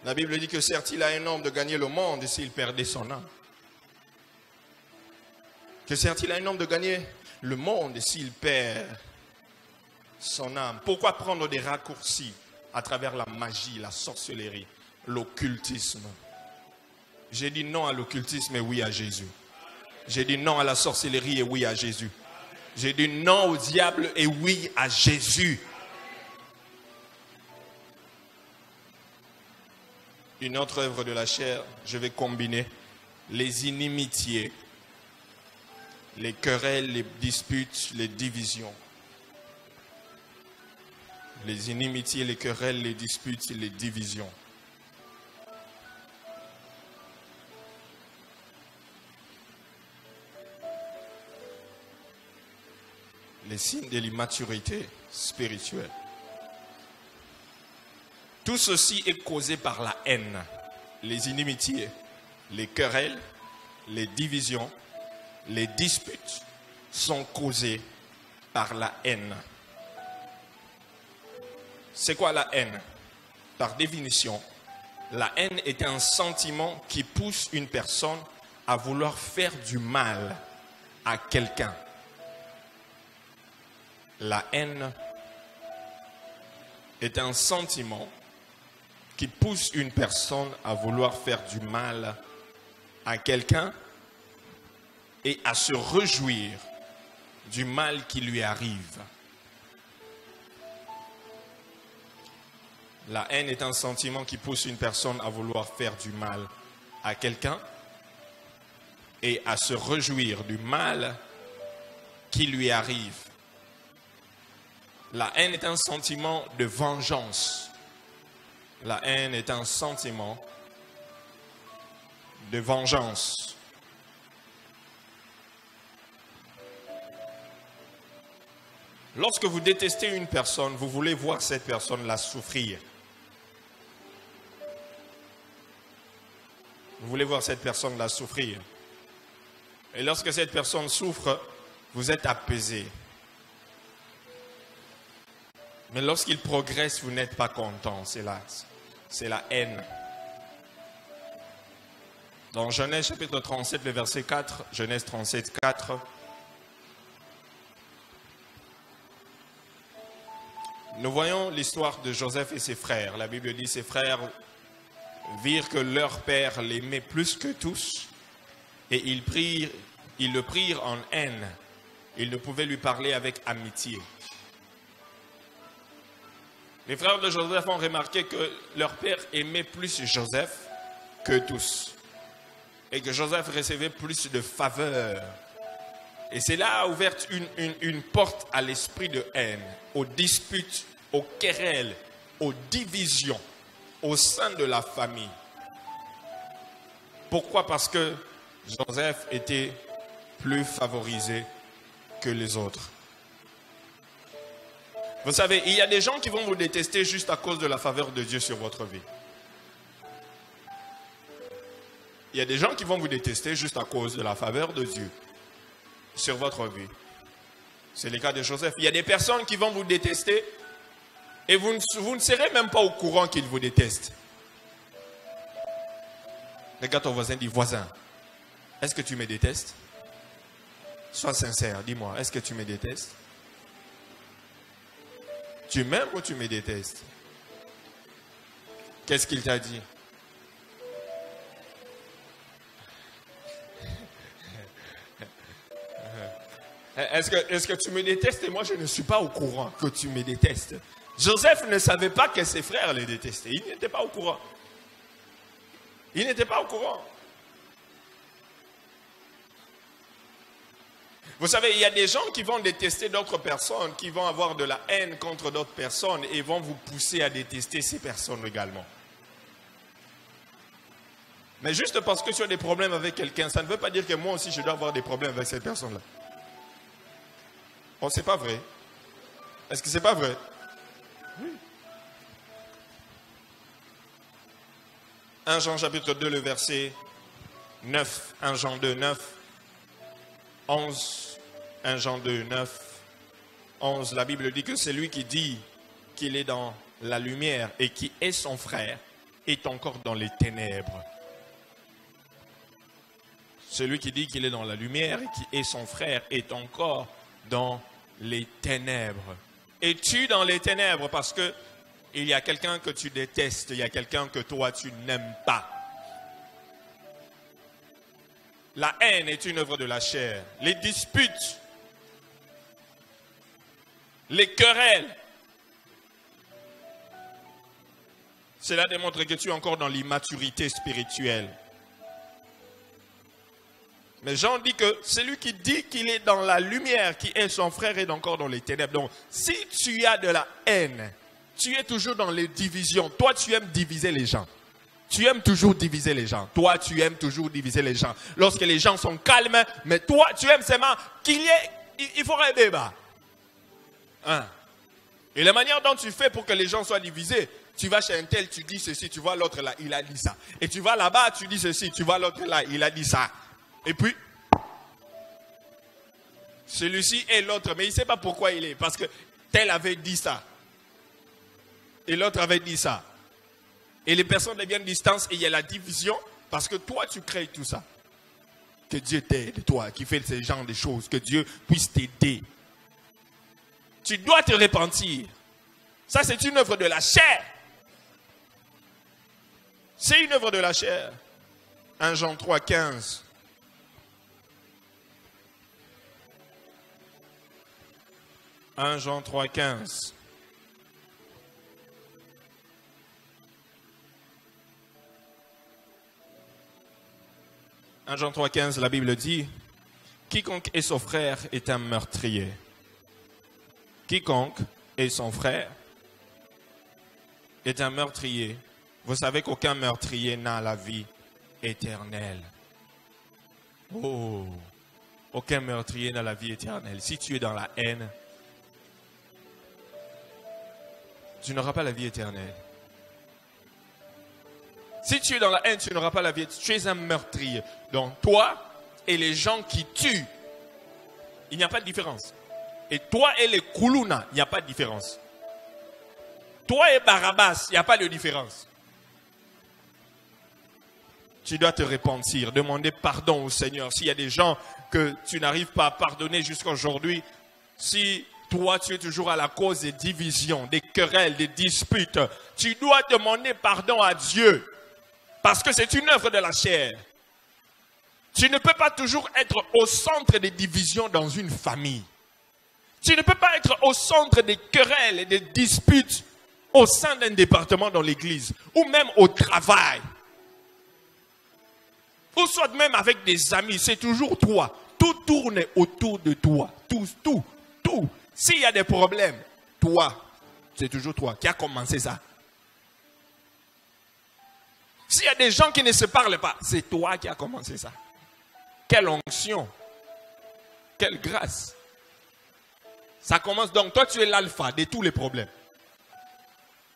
La Bible dit que certes il a un homme de gagner le monde s'il perdait son âme. Que certes il a un homme de gagner le monde s'il perd son âme. Pourquoi prendre des raccourcis à travers la magie, la sorcellerie, l'occultisme? J'ai dit non à l'occultisme et oui à Jésus. J'ai dit non à la sorcellerie et oui à Jésus. J'ai dit non au diable et oui à Jésus. Une autre œuvre de la chair, je vais combiner les inimitiés, les querelles, les disputes, les divisions. Les inimitiés, les querelles, les disputes, les divisions. Les signes de l'immaturité spirituelle. Tout ceci est causé par la haine, les inimitiés, les querelles, les divisions, les disputes sont causées par la haine. C'est quoi la haine? Par définition, la haine est un sentiment qui pousse une personne à vouloir faire du mal à quelqu'un. La haine est un sentiment qui pousse une personne à vouloir faire du mal à quelqu'un et à se réjouir du mal qui lui arrive. La haine est un sentiment qui pousse une personne à vouloir faire du mal à quelqu'un et à se réjouir du mal qui lui arrive. La haine est un sentiment de vengeance. La haine est un sentiment de vengeance. Lorsque vous détestez une personne, vous voulez voir cette personne-là souffrir. Vous voulez voir cette personne-là souffrir. Et lorsque cette personne souffre, vous êtes apaisé. Mais lorsqu'il progresse, vous n'êtes pas content. C'est la haine. Dans Genèse chapitre 37, le verset 4, Genèse 37, 4, nous voyons l'histoire de Joseph et ses frères. La Bible dit ses frères virent que leur père l'aimait plus que tous et ils le prirent en haine. Ils ne pouvaient lui parler avec amitié. Les frères de Joseph ont remarqué que leur père aimait plus Joseph que tous. Et que Joseph recevait plus de faveur. Et cela a ouvert une porte à l'esprit de haine, aux disputes, aux querelles, aux divisions au sein de la famille. Pourquoi? Parce que Joseph était plus favorisé que les autres. Vous savez, il y a des gens qui vont vous détester juste à cause de la faveur de Dieu sur votre vie. Il y a des gens qui vont vous détester juste à cause de la faveur de Dieu sur votre vie. C'est le cas de Joseph. Il y a des personnes qui vont vous détester et vous ne serez même pas au courant qu'ils vous détestent. Regarde ton voisin, dis voisin, est-ce que tu me détestes? Sois sincère, dis-moi, est-ce que tu me détestes? Tu m'aimes ou tu me détestes? Qu'est-ce qu'il t'a dit? Est-ce que tu me détestes et moi je ne suis pas au courant que tu me détestes? Joseph ne savait pas que ses frères les détestaient. Il n'était pas au courant. Il n'était pas au courant. Vous savez, il y a des gens qui vont détester d'autres personnes, qui vont avoir de la haine contre d'autres personnes et vont vous pousser à détester ces personnes également. Mais juste parce que tu as des problèmes avec quelqu'un, ça ne veut pas dire que moi aussi je dois avoir des problèmes avec cette personne-là. Oh, c'est pas vrai. Est-ce que c'est pas vrai? Oui. 1 Jean chapitre 2, le verset 9. 1 Jean 2, 9. 11. 1 Jean 2, 9. 11. La Bible dit que celui qui dit qu'il est dans la lumière et qui est son frère est encore dans les ténèbres. Celui qui dit qu'il est dans la lumière et qui est son frère est encore dans les ténèbres. Es-tu dans les ténèbres parce que il y a quelqu'un que tu détestes, il y a quelqu'un que toi tu n'aimes pas? La haine est une œuvre de la chair. Les disputes, les querelles, cela démontre que tu es encore dans l'immaturité spirituelle. Mais Jean dit que celui qui dit qu'il est dans la lumière, qui est son frère, est encore dans les ténèbres. Donc, si tu as de la haine, tu es toujours dans les divisions. Toi, tu aimes diviser les gens. Tu aimes toujours diviser les gens. Toi, tu aimes toujours diviser les gens. Lorsque les gens sont calmes, mais toi, tu aimes seulement qu'il faut un débat. Hein? Et la manière dont tu fais pour que les gens soient divisés, tu vas chez un tel, tu dis ceci, tu vois l'autre là, il a dit ça. Et tu vas là-bas, tu dis ceci, tu vois l'autre là, il a dit ça. Et puis, celui-ci et l'autre, mais il ne sait pas pourquoi il est. Parce que tel avait dit ça. Et l'autre avait dit ça. Et les personnes deviennent distantes et il y a la division parce que toi, tu crées tout ça. Que Dieu t'aide, toi, qui fais ce genre de choses. Que Dieu puisse t'aider. Tu dois te repentir. Ça, c'est une œuvre de la chair. C'est une œuvre de la chair. 1 Jean 3, 15. 1 Jean 3, 15. 1 Jean 3, 15, la Bible dit, quiconque est son frère est un meurtrier. Quiconque est son frère est un meurtrier. Vous savez qu'aucun meurtrier n'a la vie éternelle. Oh, aucun meurtrier n'a la vie éternelle. Si tu es dans la haine, tu n'auras pas la vie éternelle. Si tu es dans la haine, tu n'auras pas la vie éternelle. Tu es un meurtrier. Donc toi et les gens qui tuent, il n'y a pas de différence. Et toi et les Koulouna, il n'y a pas de différence. Toi et Barabbas, il n'y a pas de différence. Tu dois te repentir, demander pardon au Seigneur. S'il y a des gens que tu n'arrives pas à pardonner jusqu'à aujourd'hui, si toi tu es toujours à la cause des divisions, des querelles, des disputes, tu dois demander pardon à Dieu. Parce que c'est une œuvre de la chair. Tu ne peux pas toujours être au centre des divisions dans une famille. Tu ne peux pas être au centre des querelles et des disputes au sein d'un département dans l'église ou même au travail. Ou soit même avec des amis, c'est toujours toi. Tout tourne autour de toi. Tout. S'il y a des problèmes, toi, c'est toujours toi qui as commencé ça. S'il y a des gens qui ne se parlent pas, c'est toi qui as commencé ça. Quelle onction. Quelle grâce. Ça commence donc, toi tu es l'alpha de tous les problèmes.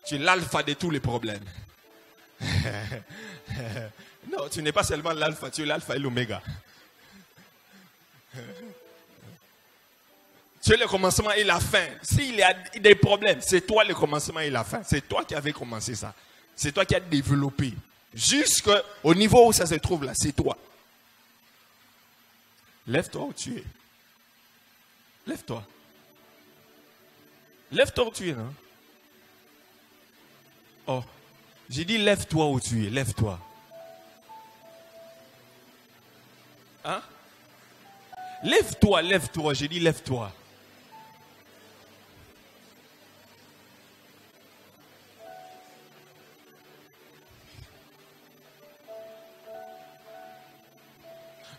Tu es l'alpha de tous les problèmes. Non, tu n'es pas seulement l'alpha, tu es l'alpha et l'oméga. Tu es le commencement et la fin. S'il y a des problèmes, c'est toi le commencement et la fin. C'est toi qui avais commencé ça. C'est toi qui as développé. Jusqu'au niveau où ça se trouve là, c'est toi. Lève-toi où tu es. Lève-toi. Lève-toi où tu es, non? Oh, j'ai dit lève-toi où tu es. Lève-toi. Hein? Lève-toi, lève-toi. J'ai dit lève-toi.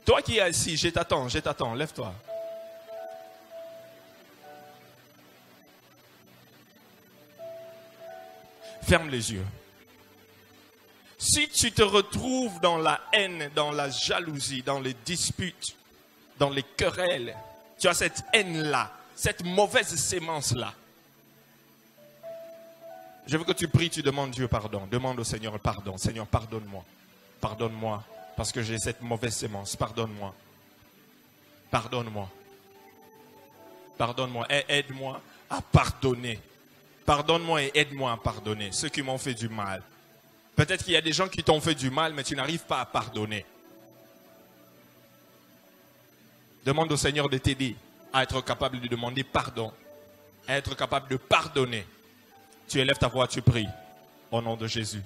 Toi qui es assis, je t'attends, lève-toi. Ferme les yeux. Si tu te retrouves dans la haine, dans la jalousie, dans les disputes, dans les querelles, tu as cette haine-là, cette mauvaise sémence-là. Je veux que tu pries, tu demandes Dieu pardon. Demande au Seigneur pardon. Seigneur, pardonne-moi. Pardonne-moi. Parce que j'ai cette mauvaise sémence. Pardonne-moi. Pardonne-moi. Pardonne-moi. Et aide-moi à pardonner. Pardonne-moi et aide-moi à pardonner ceux qui m'ont fait du mal. Peut-être qu'il y a des gens qui t'ont fait du mal, mais tu n'arrives pas à pardonner. Demande au Seigneur de t'aider à être capable de demander pardon. À être capable de pardonner. Tu élèves ta voix, tu pries. Au nom de Jésus.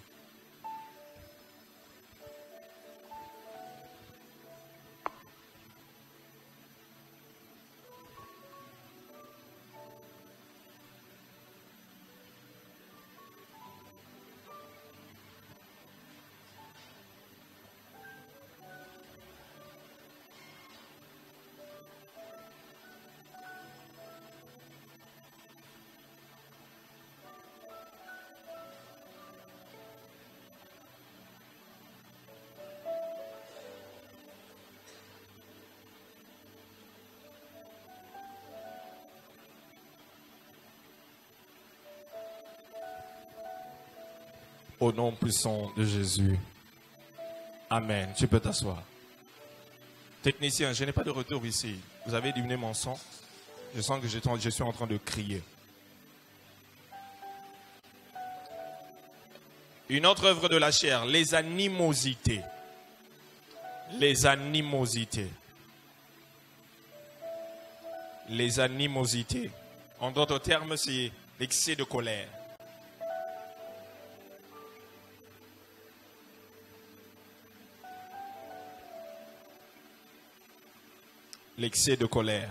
Au nom puissant de Jésus. Amen. Tu peux t'asseoir. Technicien, je n'ai pas de retour ici. Vous avez diminué mon son. Je sens que je suis en train de crier. Une autre œuvre de la chair, les animosités. Les animosités. Les animosités. En d'autres termes, c'est l'excès de colère. L'excès de colère.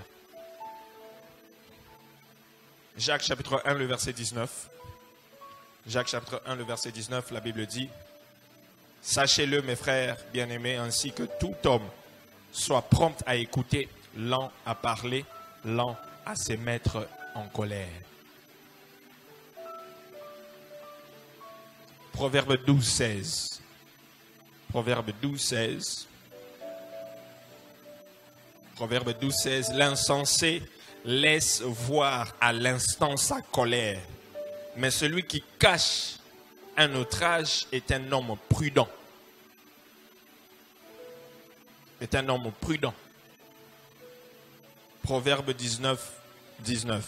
Jacques chapitre 1, le verset 19. Jacques chapitre 1, le verset 19, la Bible dit: Sachez-le, mes frères bien-aimés, ainsi que tout homme soit prompt à écouter, lent à parler, lent à se mettre en colère. Proverbe 12, 16. Proverbe 12, 16. Proverbe 12, 16. L'insensé laisse voir à l'instant sa colère, mais celui qui cache un outrage est un homme prudent. Est un homme prudent. Proverbe 19, 19.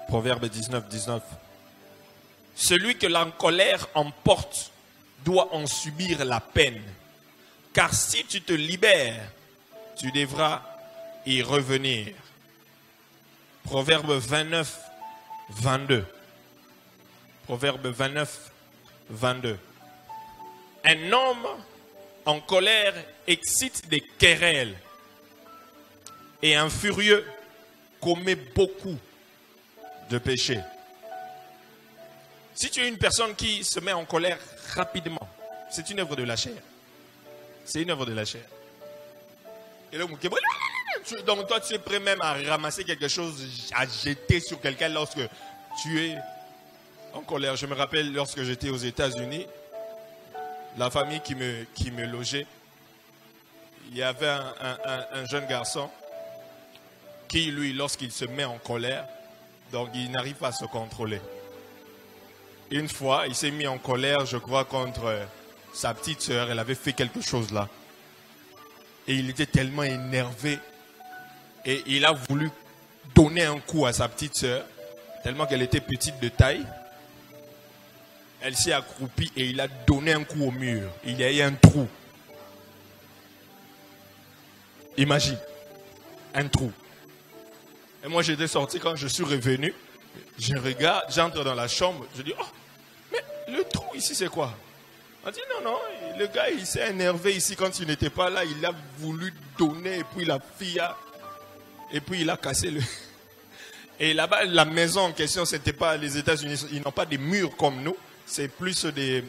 Proverbe 19, 19. Celui que la colère emporte doit en subir la peine. Car si tu te libères, tu devras y revenir. Proverbe 29, 22. Proverbe 29, 22. Un homme en colère excite des querelles, et un furieux commet beaucoup de péchés. Si tu es une personne qui se met en colère rapidement, c'est une œuvre de la chair. C'est une œuvre de la chair. Et là, donc toi, tu es prêt même à ramasser quelque chose, à jeter sur quelqu'un lorsque tu es en colère. Je me rappelle lorsque j'étais aux États-Unis, la famille qui me logeait, il y avait un jeune garçon qui, lui, lorsqu'il se met en colère, donc il n'arrive pas à se contrôler. Une fois, il s'est mis en colère, je crois, contre sa petite sœur. Elle avait fait quelque chose là. Et il était tellement énervé. Et il a voulu donner un coup à sa petite sœur, tellement qu'elle était petite de taille. Elle s'est accroupie et il a donné un coup au mur. Il y a eu un trou. Imagine, un trou. Et moi j'étais sorti, quand je suis revenu, je regarde, j'entre dans la chambre, je dis, oh, mais le trou ici c'est quoi? On dit non, le gars il s'est énervé ici quand il n'était pas là, il a voulu donner et puis la fille a... Et puis il a cassé le... Et là-bas, la maison en question, c'était pas les États-Unis, ils n'ont pas des murs comme nous, c'est plus des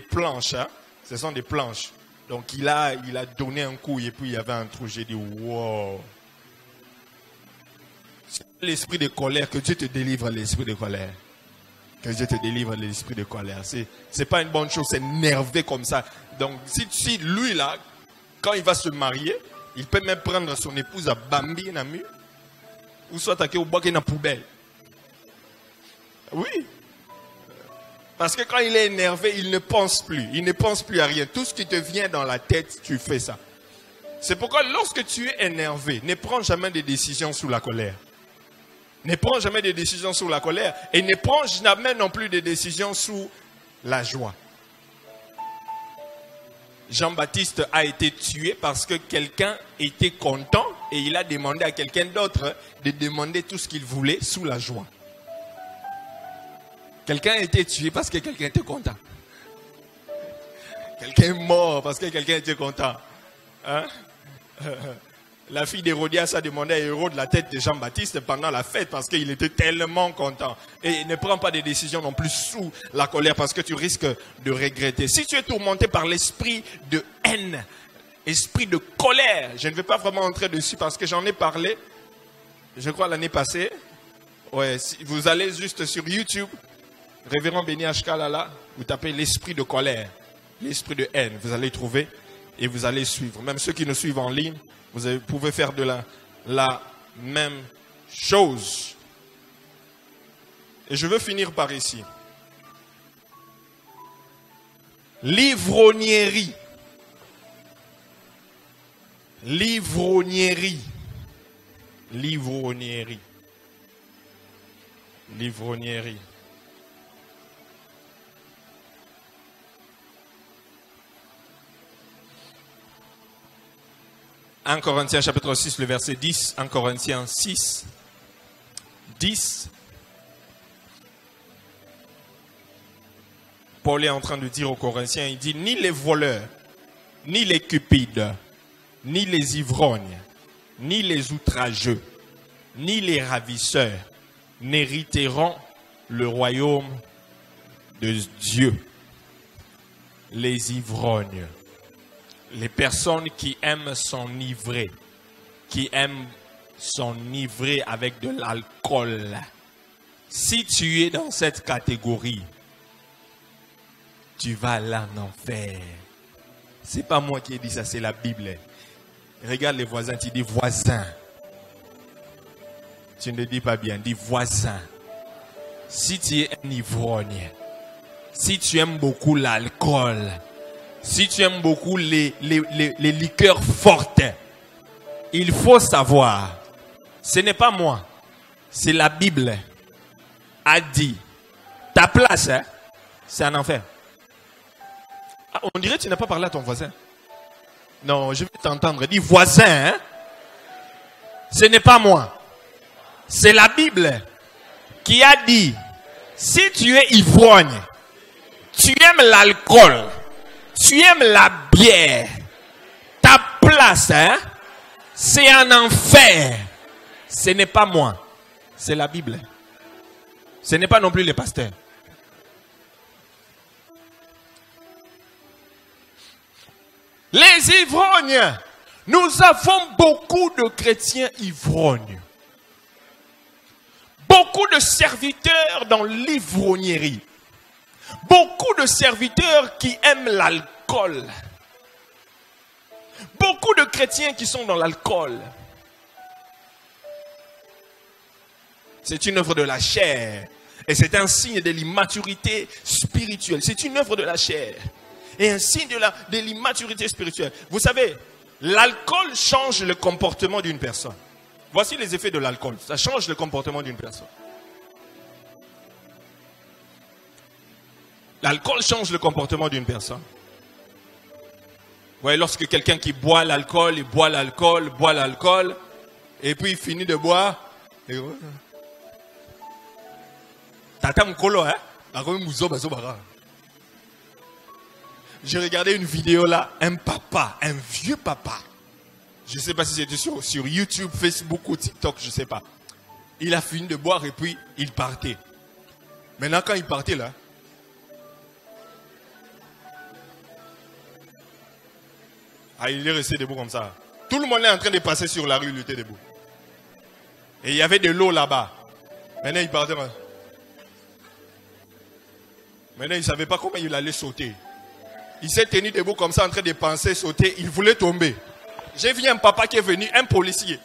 planches, hein? Ce sont des planches. Donc il a donné un coup et puis il y avait un trou. J'ai dit wow. C'est l'esprit de colère, que Dieu te délivre l'esprit de colère. Que Dieu te délivre l'esprit de colère. C'est pas une bonne chose, c'est énervé comme ça. Donc si lui là, quand il va se marier, il peut même prendre son épouse à Bambi dans le mur, ou soit attaquer au bois qui est dans la poubelle. Oui. Parce que quand il est énervé, il ne pense plus. Il ne pense plus à rien. Tout ce qui te vient dans la tête, tu fais ça. C'est pourquoi lorsque tu es énervé, ne prends jamais des décisions sous la colère. Ne prends jamais des décisions sous la colère. Et ne prends jamais non plus des décisions sous la joie. Jean-Baptiste a été tué parce que quelqu'un était content et il a demandé à quelqu'un d'autre de demander tout ce qu'il voulait sous la joie. Quelqu'un a été tué parce que quelqu'un était content. Quelqu'un est mort parce que quelqu'un était content. Hein? La fille d'Hérodias a demandé à Hérode la tête de Jean-Baptiste pendant la fête parce qu'il était tellement content. Et ne prends pas des décisions non plus sous la colère parce que tu risques de regretter. Si tu es tourmenté par l'esprit de haine, esprit de colère, je ne vais pas vraiment entrer dessus parce que j'en ai parlé, je crois l'année passée. Ouais, si vous allez juste sur YouTube, Révérend Béni Ashkalala, vous tapez l'esprit de colère, l'esprit de haine, vous allez trouver et vous allez suivre. Même ceux qui nous suivent en ligne, vous pouvez faire de la même chose. Et je veux finir par ici. L'ivrognerie. L'ivrognerie. L'ivrognerie. L'ivrognerie. Un Corinthiens chapitre 6, le verset 10. 1 Corinthiens 6, 10. Paul est en train de dire aux Corinthiens, il dit, ni les voleurs, ni les cupides, ni les ivrognes, ni les outrageux, ni les ravisseurs n'hériteront le royaume de Dieu. Les ivrognes, les personnes qui aiment s'enivrer, qui aiment s'enivrer avec de l'alcool. Si tu es dans cette catégorie, tu vas aller en enfer. C'est pas moi qui ai dit ça, c'est la Bible. Regarde les voisins, tu dis voisin. Tu ne dis pas bien, dis voisin. Si tu es un ivrogne, si tu aimes beaucoup l'alcool, si tu aimes beaucoup les liqueurs fortes, il faut savoir, ce n'est pas moi, c'est la Bible a dit, ta place, hein, c'est un enfer. Ah, on dirait que tu n'as pas parlé à ton voisin. Non, je vais t'entendre. Dis voisin, hein? Ce n'est pas moi. C'est la Bible qui a dit, si tu es ivrogne, tu aimes l'alcool, tu aimes la bière, ta place, hein? C'est un enfer. Ce n'est pas moi. C'est la Bible. Ce n'est pas non plus les pasteurs. Les ivrognes, nous avons beaucoup de chrétiens ivrognes. Beaucoup de serviteurs dans l'ivrognerie. Beaucoup de serviteurs qui aiment l'alcool. Beaucoup de chrétiens qui sont dans l'alcool. C'est une œuvre de la chair. Et c'est un signe de l'immaturité spirituelle. C'est une œuvre de la chair. Et un signe de l'immaturité spirituelle. Vous savez, l'alcool change le comportement d'une personne. Voici les effets de l'alcool. Ça change le comportement d'une personne. L'alcool change le comportement d'une personne. Vous voyez, lorsque quelqu'un qui boit l'alcool, il boit l'alcool, et puis il finit de boire. Tata Mkolo, hein? J'ai regardé une vidéo là, un papa, un vieux papa. Je ne sais pas si c'était sur YouTube, Facebook ou TikTok, je ne sais pas. Il a fini de boire et puis il partait. Maintenant quand il partait là, il est resté debout comme ça. Tout le monde est en train de passer sur la rue, il était debout. Et il y avait de l'eau là-bas. Maintenant il partait. Maintenant il ne savait pas comment il allait sauter. Il s'est tenu debout comme ça en train de penser, sauter. Il voulait tomber. J'ai vu un papa qui est venu, un policier,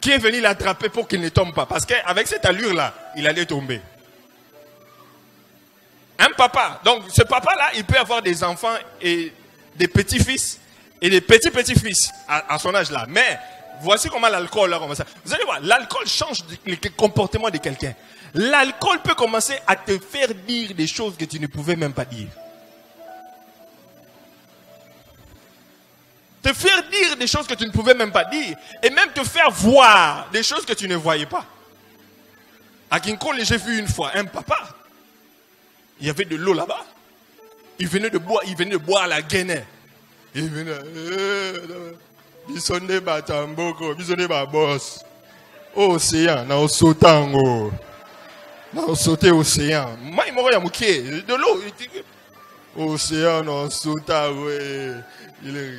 qui est venu l'attraper pour qu'il ne tombe pas. Parce qu'avec cette allure-là, il allait tomber. Un papa. Donc ce papa-là, il peut avoir des enfants et des petits-fils et des petits-petits-fils à son âge-là. Mais voici comment l'alcool là commence. Vous allez voir, l'alcool change le comportement de quelqu'un. L'alcool peut commencer à te faire dire des choses que tu ne pouvais même pas dire. Te faire dire des choses que tu ne pouvais même pas dire. Et même te faire voir des choses que tu ne voyais pas. À Kinkole, j'ai vu une fois un papa. Il y avait de l'eau là-bas. Il venait de boire la Guinée. Il venait. Bisonne batamboko, bisonne babos. Océan, na osotango. Na osoté océan. Moi, il m'a yamouké. De l'eau. Océan, na osota, ouais. Il est.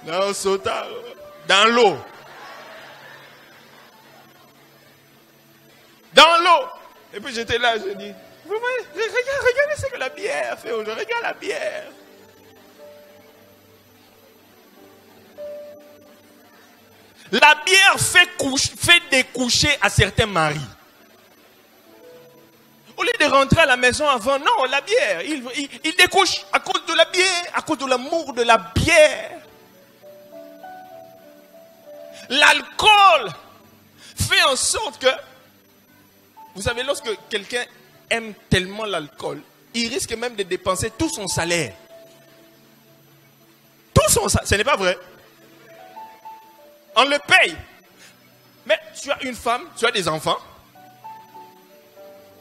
Non, sauta dans l'eau. Dans l'eau. Et puis j'étais là, je dis, vous voyez, regardez ce que la bière fait aujourd'hui. Regarde la bière. La bière fait découcher à certains maris. Au lieu de rentrer à la maison avant. Non, la bière. Il découche à cause de la bière, à cause de l'amour de la bière. L'alcool fait en sorte que, vous savez, lorsque quelqu'un aime tellement l'alcool, il risque même de dépenser tout son salaire. Tout son salaire. Ce n'est pas vrai. On le paye. Mais tu as une femme, tu as des enfants.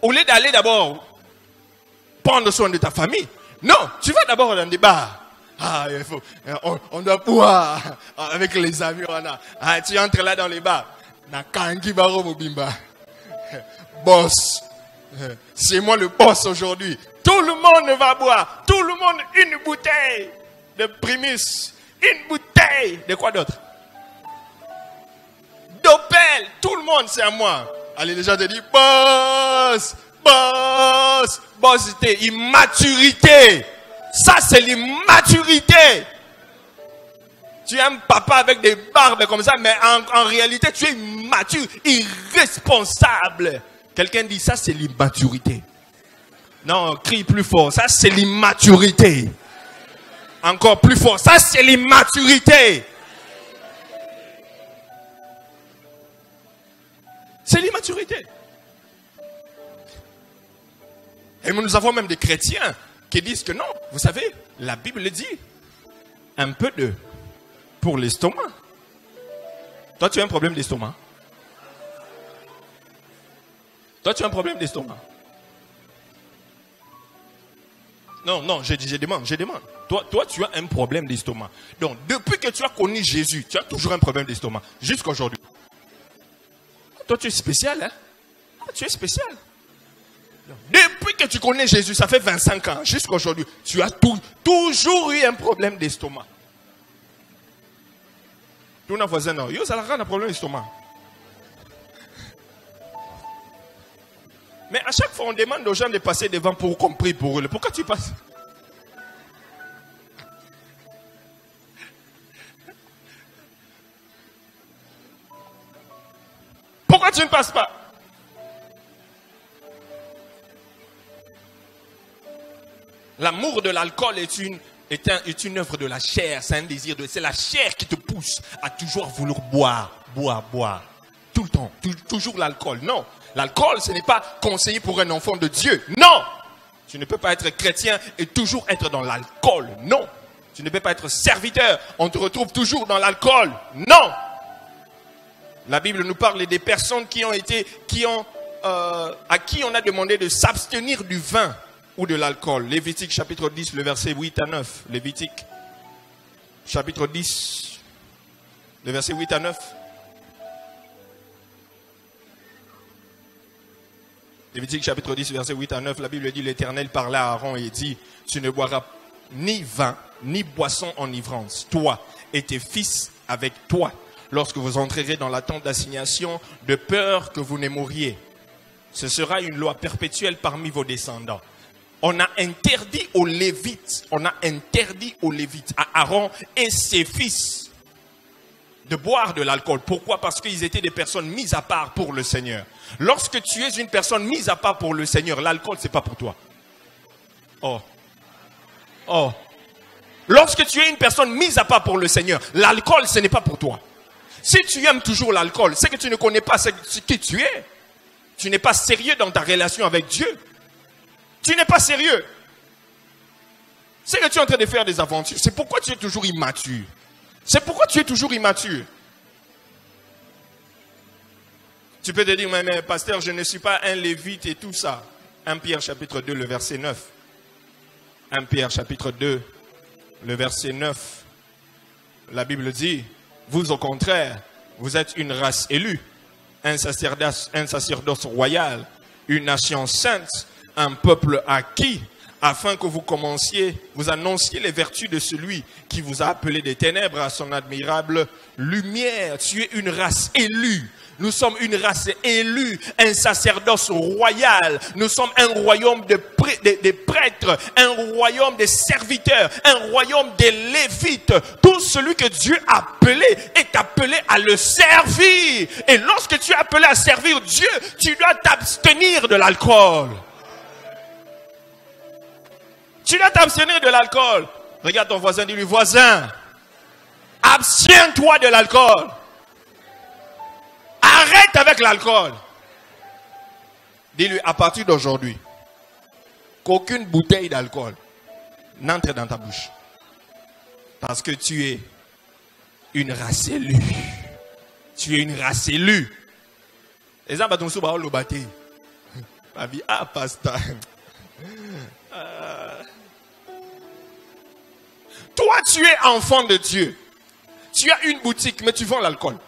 Au lieu d'aller d'abord prendre soin de ta famille, non, tu vas d'abord dans des bars. Ah, il faut, on doit boire avec les amis. Tu entres là dans les bars. Boss, c'est moi le boss aujourd'hui. Tout le monde va boire. Tout le monde une bouteille de Primus. Une bouteille. De quoi d'autre? D'Opel. Tout le monde, c'est à moi. Allez, les gens te disent, boss, boss, boss, c'était immaturité. Ça, c'est l'immaturité. Tu es un papa avec des barbes comme ça, mais en réalité, tu es immature, irresponsable. Quelqu'un dit, ça, c'est l'immaturité. Non, crie plus fort. Ça, c'est l'immaturité. Encore plus fort. Ça, c'est l'immaturité. C'est l'immaturité. Et nous avons même des chrétiens qui disent que non, vous savez, la Bible dit, un peu de pour l'estomac. Toi, tu as un problème d'estomac. Toi, tu as un problème d'estomac. Non, je demande. Toi, tu as un problème d'estomac. Donc, depuis que tu as connu Jésus, tu as toujours un problème d'estomac. Jusqu'à aujourd'hui. Toi, tu es spécial, hein? Tu es spécial. Depuis que tu connais Jésus, ça fait 25 ans, jusqu'à aujourd'hui, tu as toujours eu un problème d'estomac. Tout le voisin, non. Yo, ça a un problème d'estomac. Mais à chaque fois, on demande aux gens de passer devant pour qu'on prie pour eux. Pourquoi tu passes? Pourquoi tu ne passes pas? L'amour de l'alcool est une œuvre de la chair. C'est un désir c'est la chair qui te pousse à toujours vouloir boire. Tout le temps. Toujours l'alcool. Non. L'alcool, ce n'est pas conseillé pour un enfant de Dieu. Non. Tu ne peux pas être chrétien et toujours être dans l'alcool. Non. Tu ne peux pas être serviteur. On te retrouve toujours dans l'alcool. Non. La Bible nous parle des personnes à qui on a demandé de s'abstenir du vin ou de l'alcool. Lévitique chapitre 10, le verset 8 à 9. Lévitique chapitre 10, le verset 8 à 9. Lévitique chapitre 10, verset 8 à 9. La Bible dit, l'Éternel parla à Aaron et dit, tu ne boiras ni vin, ni boisson enivrante, toi et tes fils avec toi, lorsque vous entrerez dans la tente d'assignation, de peur que vous ne mouriez. Ce sera une loi perpétuelle parmi vos descendants. On a interdit aux Lévites, à Aaron et ses fils, de boire de l'alcool. Pourquoi? Parce qu'ils étaient des personnes mises à part pour le Seigneur. Lorsque tu es une personne mise à part pour le Seigneur, l'alcool, c'est pas pour toi. Oh. Lorsque tu es une personne mise à part pour le Seigneur, l'alcool, ce n'est pas pour toi. Si tu aimes toujours l'alcool, c'est que tu ne connais pas ce qui tu es. Tu n'es pas sérieux dans ta relation avec Dieu. Tu n'es pas sérieux. C'est que tu es en train de faire des aventures. C'est pourquoi tu es toujours immature. Tu peux te dire, mais pasteur, je ne suis pas un lévite et tout ça. 1 Pierre chapitre 2, le verset 9. 1 Pierre chapitre 2, le verset 9. La Bible dit, vous au contraire, vous êtes une race élue, un sacerdoce royal, une nation sainte, un peuple acquis, afin que vous annonciez les vertus de celui qui vous a appelé des ténèbres à son admirable lumière. Tu es une race élue. Nous sommes une race élue, un sacerdoce royal. Nous sommes un royaume de prêtres, un royaume de serviteurs, un royaume des Lévites. Tout celui que Dieu a appelé est appelé à le servir. Et lorsque tu es appelé à servir Dieu, tu dois t'abstenir de l'alcool. Tu dois t'abstenir de l'alcool. Regarde ton voisin, dis-lui, voisin, abstiens-toi de l'alcool. Arrête avec l'alcool. Dis-lui, à partir d'aujourd'hui, qu'aucune bouteille d'alcool n'entre dans ta bouche. Parce que tu es une race élue. Tu es une race élue. Les gens battent sous le bâti. Ma vie, pasteur. Toi, tu es enfant de Dieu. Tu as une boutique, mais tu vends l'alcool.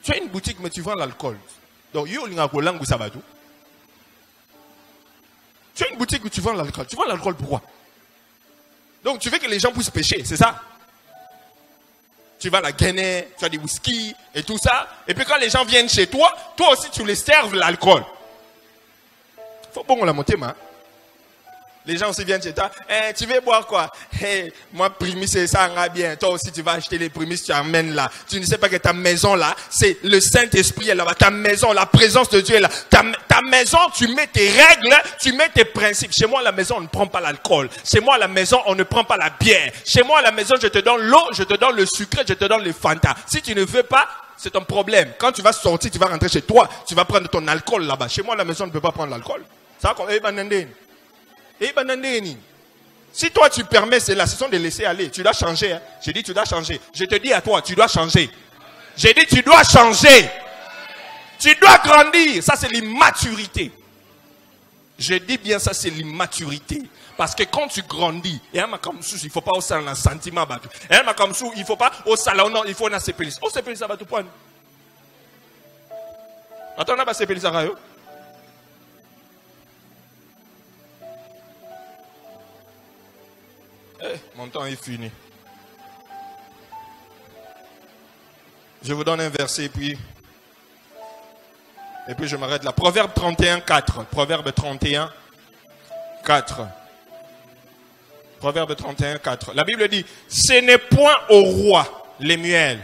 Tu as une boutique, mais tu vends l'alcool. Donc, tu as une boutique où tu vends l'alcool. Tu vends l'alcool pourquoi? Donc, tu veux que les gens puissent pécher, c'est ça? Tu vas à la Guinée, tu as des whisky et tout ça. Et puis quand les gens viennent chez toi, toi aussi tu les serves l'alcool. Faut bon la monter, ma. Les gens aussi viennent chez toi. Tu veux boire quoi? Moi, prémisse, ça ira bien. Toi aussi, tu vas acheter les prémices, tu amènes là. Tu ne sais pas que ta maison là, c'est le Saint-Esprit est là-bas. Ta maison, la présence de Dieu est là. Ta maison, tu mets tes règles, tu mets tes principes. Chez moi, à la maison, on ne prend pas l'alcool. Chez moi, à la maison, on ne prend pas la bière. Chez moi, à la maison, je te donne l'eau, je te donne le sucre, je te donne le Fanta. Si tu ne veux pas, c'est ton problème. Quand tu vas sortir, tu vas rentrer chez toi, tu vas prendre ton alcool là-bas. Chez moi, à la maison, on ne peut pas prendre l'alcool. Ça, comme, si toi tu permets cela, ce sont des laisser aller. Tu dois changer. Hein. J'ai dit tu dois changer. Je te dis à toi, tu dois changer. J'ai dit tu dois changer. Tu dois grandir. Ça c'est l'immaturité. Je dis bien ça c'est l'immaturité. Parce que quand tu grandis, et il ne faut pas au salon un sentiment. Et il ne faut pas au salon, non, il faut un CPLIS. Au CPLIS, ça va tout prendre. Attends, on a pas CPLIS à Rayo. Mon temps est fini. Je vous donne un verset et puis je m'arrête là. Proverbe 31, 4. Proverbe 31, 4. Proverbe 31, 4. La Bible dit, ce n'est point au roi, Lemuel,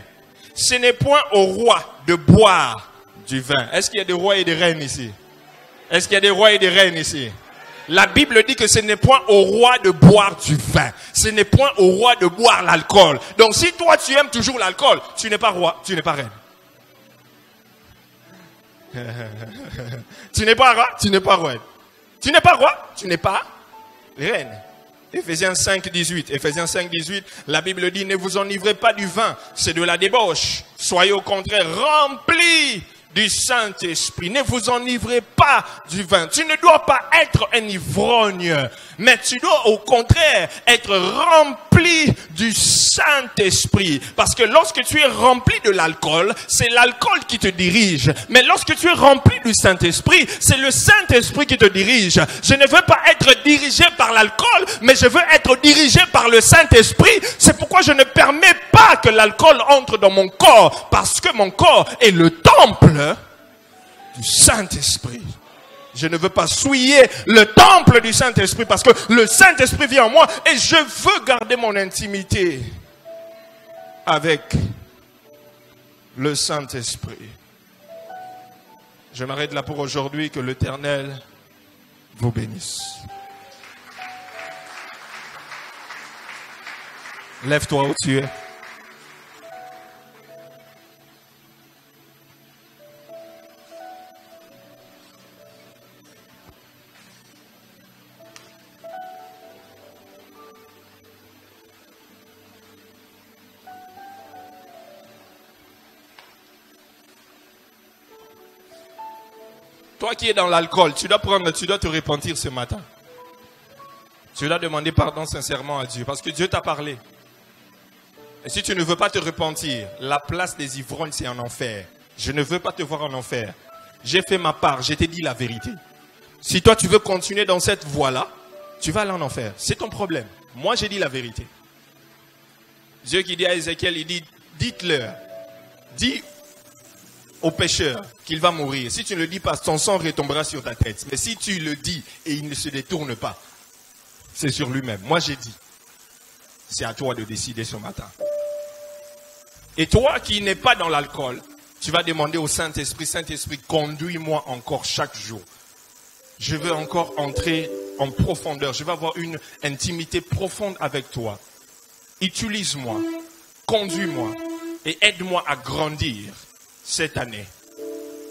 ce n'est point au roi de boire du vin. Est-ce qu'il y a des rois et des reines ici? Est-ce qu'il y a des rois et des reines ici? La Bible dit que ce n'est point au roi de boire du vin. Ce n'est point au roi de boire l'alcool. Donc si toi tu aimes toujours l'alcool, tu n'es pas roi, tu n'es pas reine. Tu n'es pas roi, tu n'es pas reine. Tu n'es pas roi, tu n'es pas reine. Éphésiens 5, 18. Éphésiens 5, 18. La Bible dit, ne vous enivrez pas du vin, c'est de la débauche. Soyez au contraire remplis du Saint-Esprit. Ne vous enivrez pas du vin. Tu ne dois pas être un ivrogne, mais tu dois au contraire être rempli du Saint-Esprit. Parce que lorsque tu es rempli de l'alcool, c'est l'alcool qui te dirige. Mais lorsque tu es rempli du Saint-Esprit, c'est le Saint-Esprit qui te dirige. Je ne veux pas être dirigé par l'alcool, mais je veux être dirigé par le Saint-Esprit. C'est pourquoi je ne permets pas que l'alcool entre dans mon corps, parce que mon corps est le temple du Saint-Esprit. Je ne veux pas souiller le temple du Saint-Esprit parce que le Saint-Esprit vit en moi et je veux garder mon intimité avec le Saint-Esprit. Je m'arrête là pour aujourd'hui. Que l'Éternel vous bénisse. Lève-toi où tu es. Toi qui es dans l'alcool, tu dois te repentir ce matin. Tu dois demander pardon sincèrement à Dieu parce que Dieu t'a parlé. Et si tu ne veux pas te repentir, la place des ivrognes c'est en enfer. Je ne veux pas te voir en enfer. J'ai fait ma part, je t'ai dit la vérité. Si toi tu veux continuer dans cette voie-là, tu vas aller en enfer. C'est ton problème. Moi j'ai dit la vérité. Dieu qui dit à Ézéchiel, il dit, dites-leur, dis au pécheur qu'il va mourir. Si tu ne le dis pas, ton sang retombera sur ta tête. Mais si tu le dis et il ne se détourne pas, c'est sur lui-même. Moi j'ai dit. C'est à toi de décider ce matin. Et toi qui n'es pas dans l'alcool, tu vas demander au Saint-Esprit, Saint-Esprit, conduis-moi encore chaque jour Je veux encore entrer en profondeur. Je veux avoir une intimité profonde avec toi. Utilise-moi, conduis-moi et aide-moi à grandir cette année.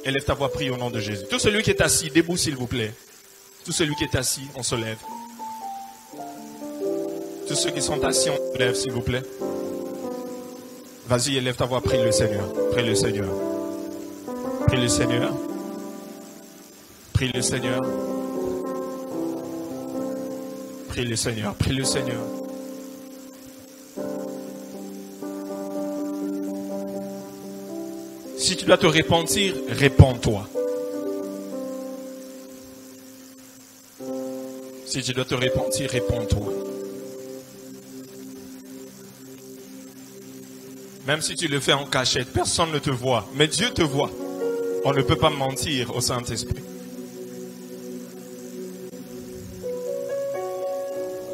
Élève ta voix, prie au nom de Jésus. Tout celui qui est assis, debout s'il vous plaît. Tout celui qui est assis, on se lève. Tous ceux qui sont assis, on se lève s'il vous plaît. Vas-y, élève ta voix, prie le Seigneur. Prie le Seigneur. Prie le Seigneur. Prie le Seigneur. Prie le Seigneur. Prie le Seigneur. Si tu dois te repentir, répands-toi. Si tu dois te repentir, répands-toi. Même si tu le fais en cachette, personne ne te voit, mais Dieu te voit. On ne peut pas mentir au Saint-Esprit.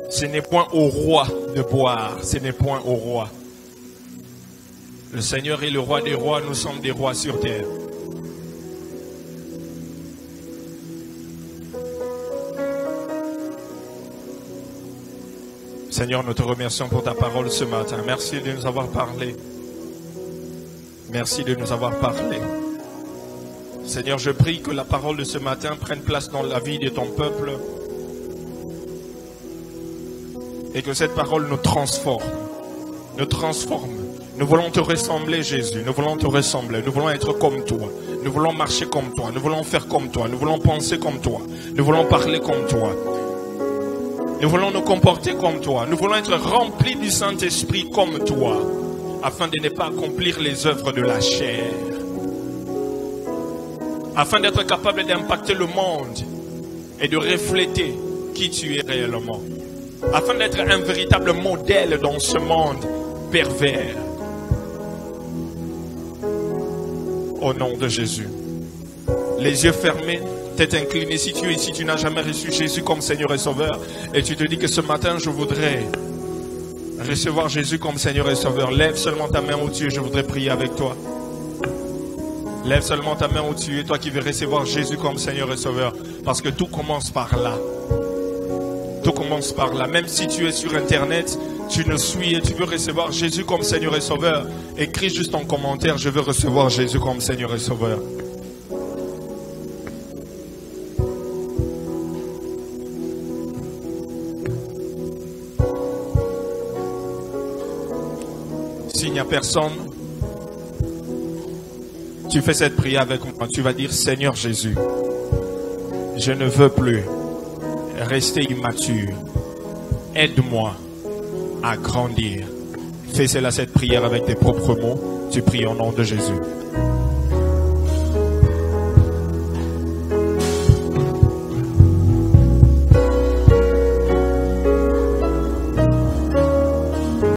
Ce n'est point au roi de boire, ce n'est point au roi. Le Seigneur est le roi des rois, nous sommes des rois sur terre. Seigneur, nous te remercions pour ta parole ce matin. Merci de nous avoir parlé. Merci de nous avoir parlé. Seigneur, je prie que la parole de ce matin prenne place dans la vie de ton peuple et que cette parole nous transforme. Nous transforme. Nous voulons te ressembler, Jésus. Nous voulons te ressembler. Nous voulons être comme toi. Nous voulons marcher comme toi. Nous voulons faire comme toi. Nous voulons penser comme toi. Nous voulons parler comme toi. Nous voulons nous comporter comme toi. Nous voulons être remplis du Saint-Esprit comme toi, afin de ne pas accomplir les œuvres de la chair. Afin d'être capable d'impacter le monde et de refléter qui tu es réellement. Afin d'être un véritable modèle dans ce monde pervers. Au nom de Jésus. Les yeux fermés, tête inclinée, si tu es ici, tu n'as jamais reçu Jésus comme Seigneur et Sauveur, et tu te dis que ce matin, je voudrais recevoir Jésus comme Seigneur et Sauveur. Lève seulement ta main où tu es, je voudrais prier avec toi. Lève seulement ta main où tu es, toi qui veux recevoir Jésus comme Seigneur et Sauveur, parce que tout commence par là. Tout commence par là. Même si tu es sur Internet, tu nous suis et tu veux recevoir Jésus comme Seigneur et Sauveur, écris juste en commentaire, je veux recevoir Jésus comme Seigneur et Sauveur. S'il n'y a personne, tu fais cette prière avec moi. Tu vas dire, Seigneur Jésus, je ne veux plus rester immature. Aide-moi à grandir. Fais cela, cette prière avec tes propres mots. Tu pries au nom de Jésus.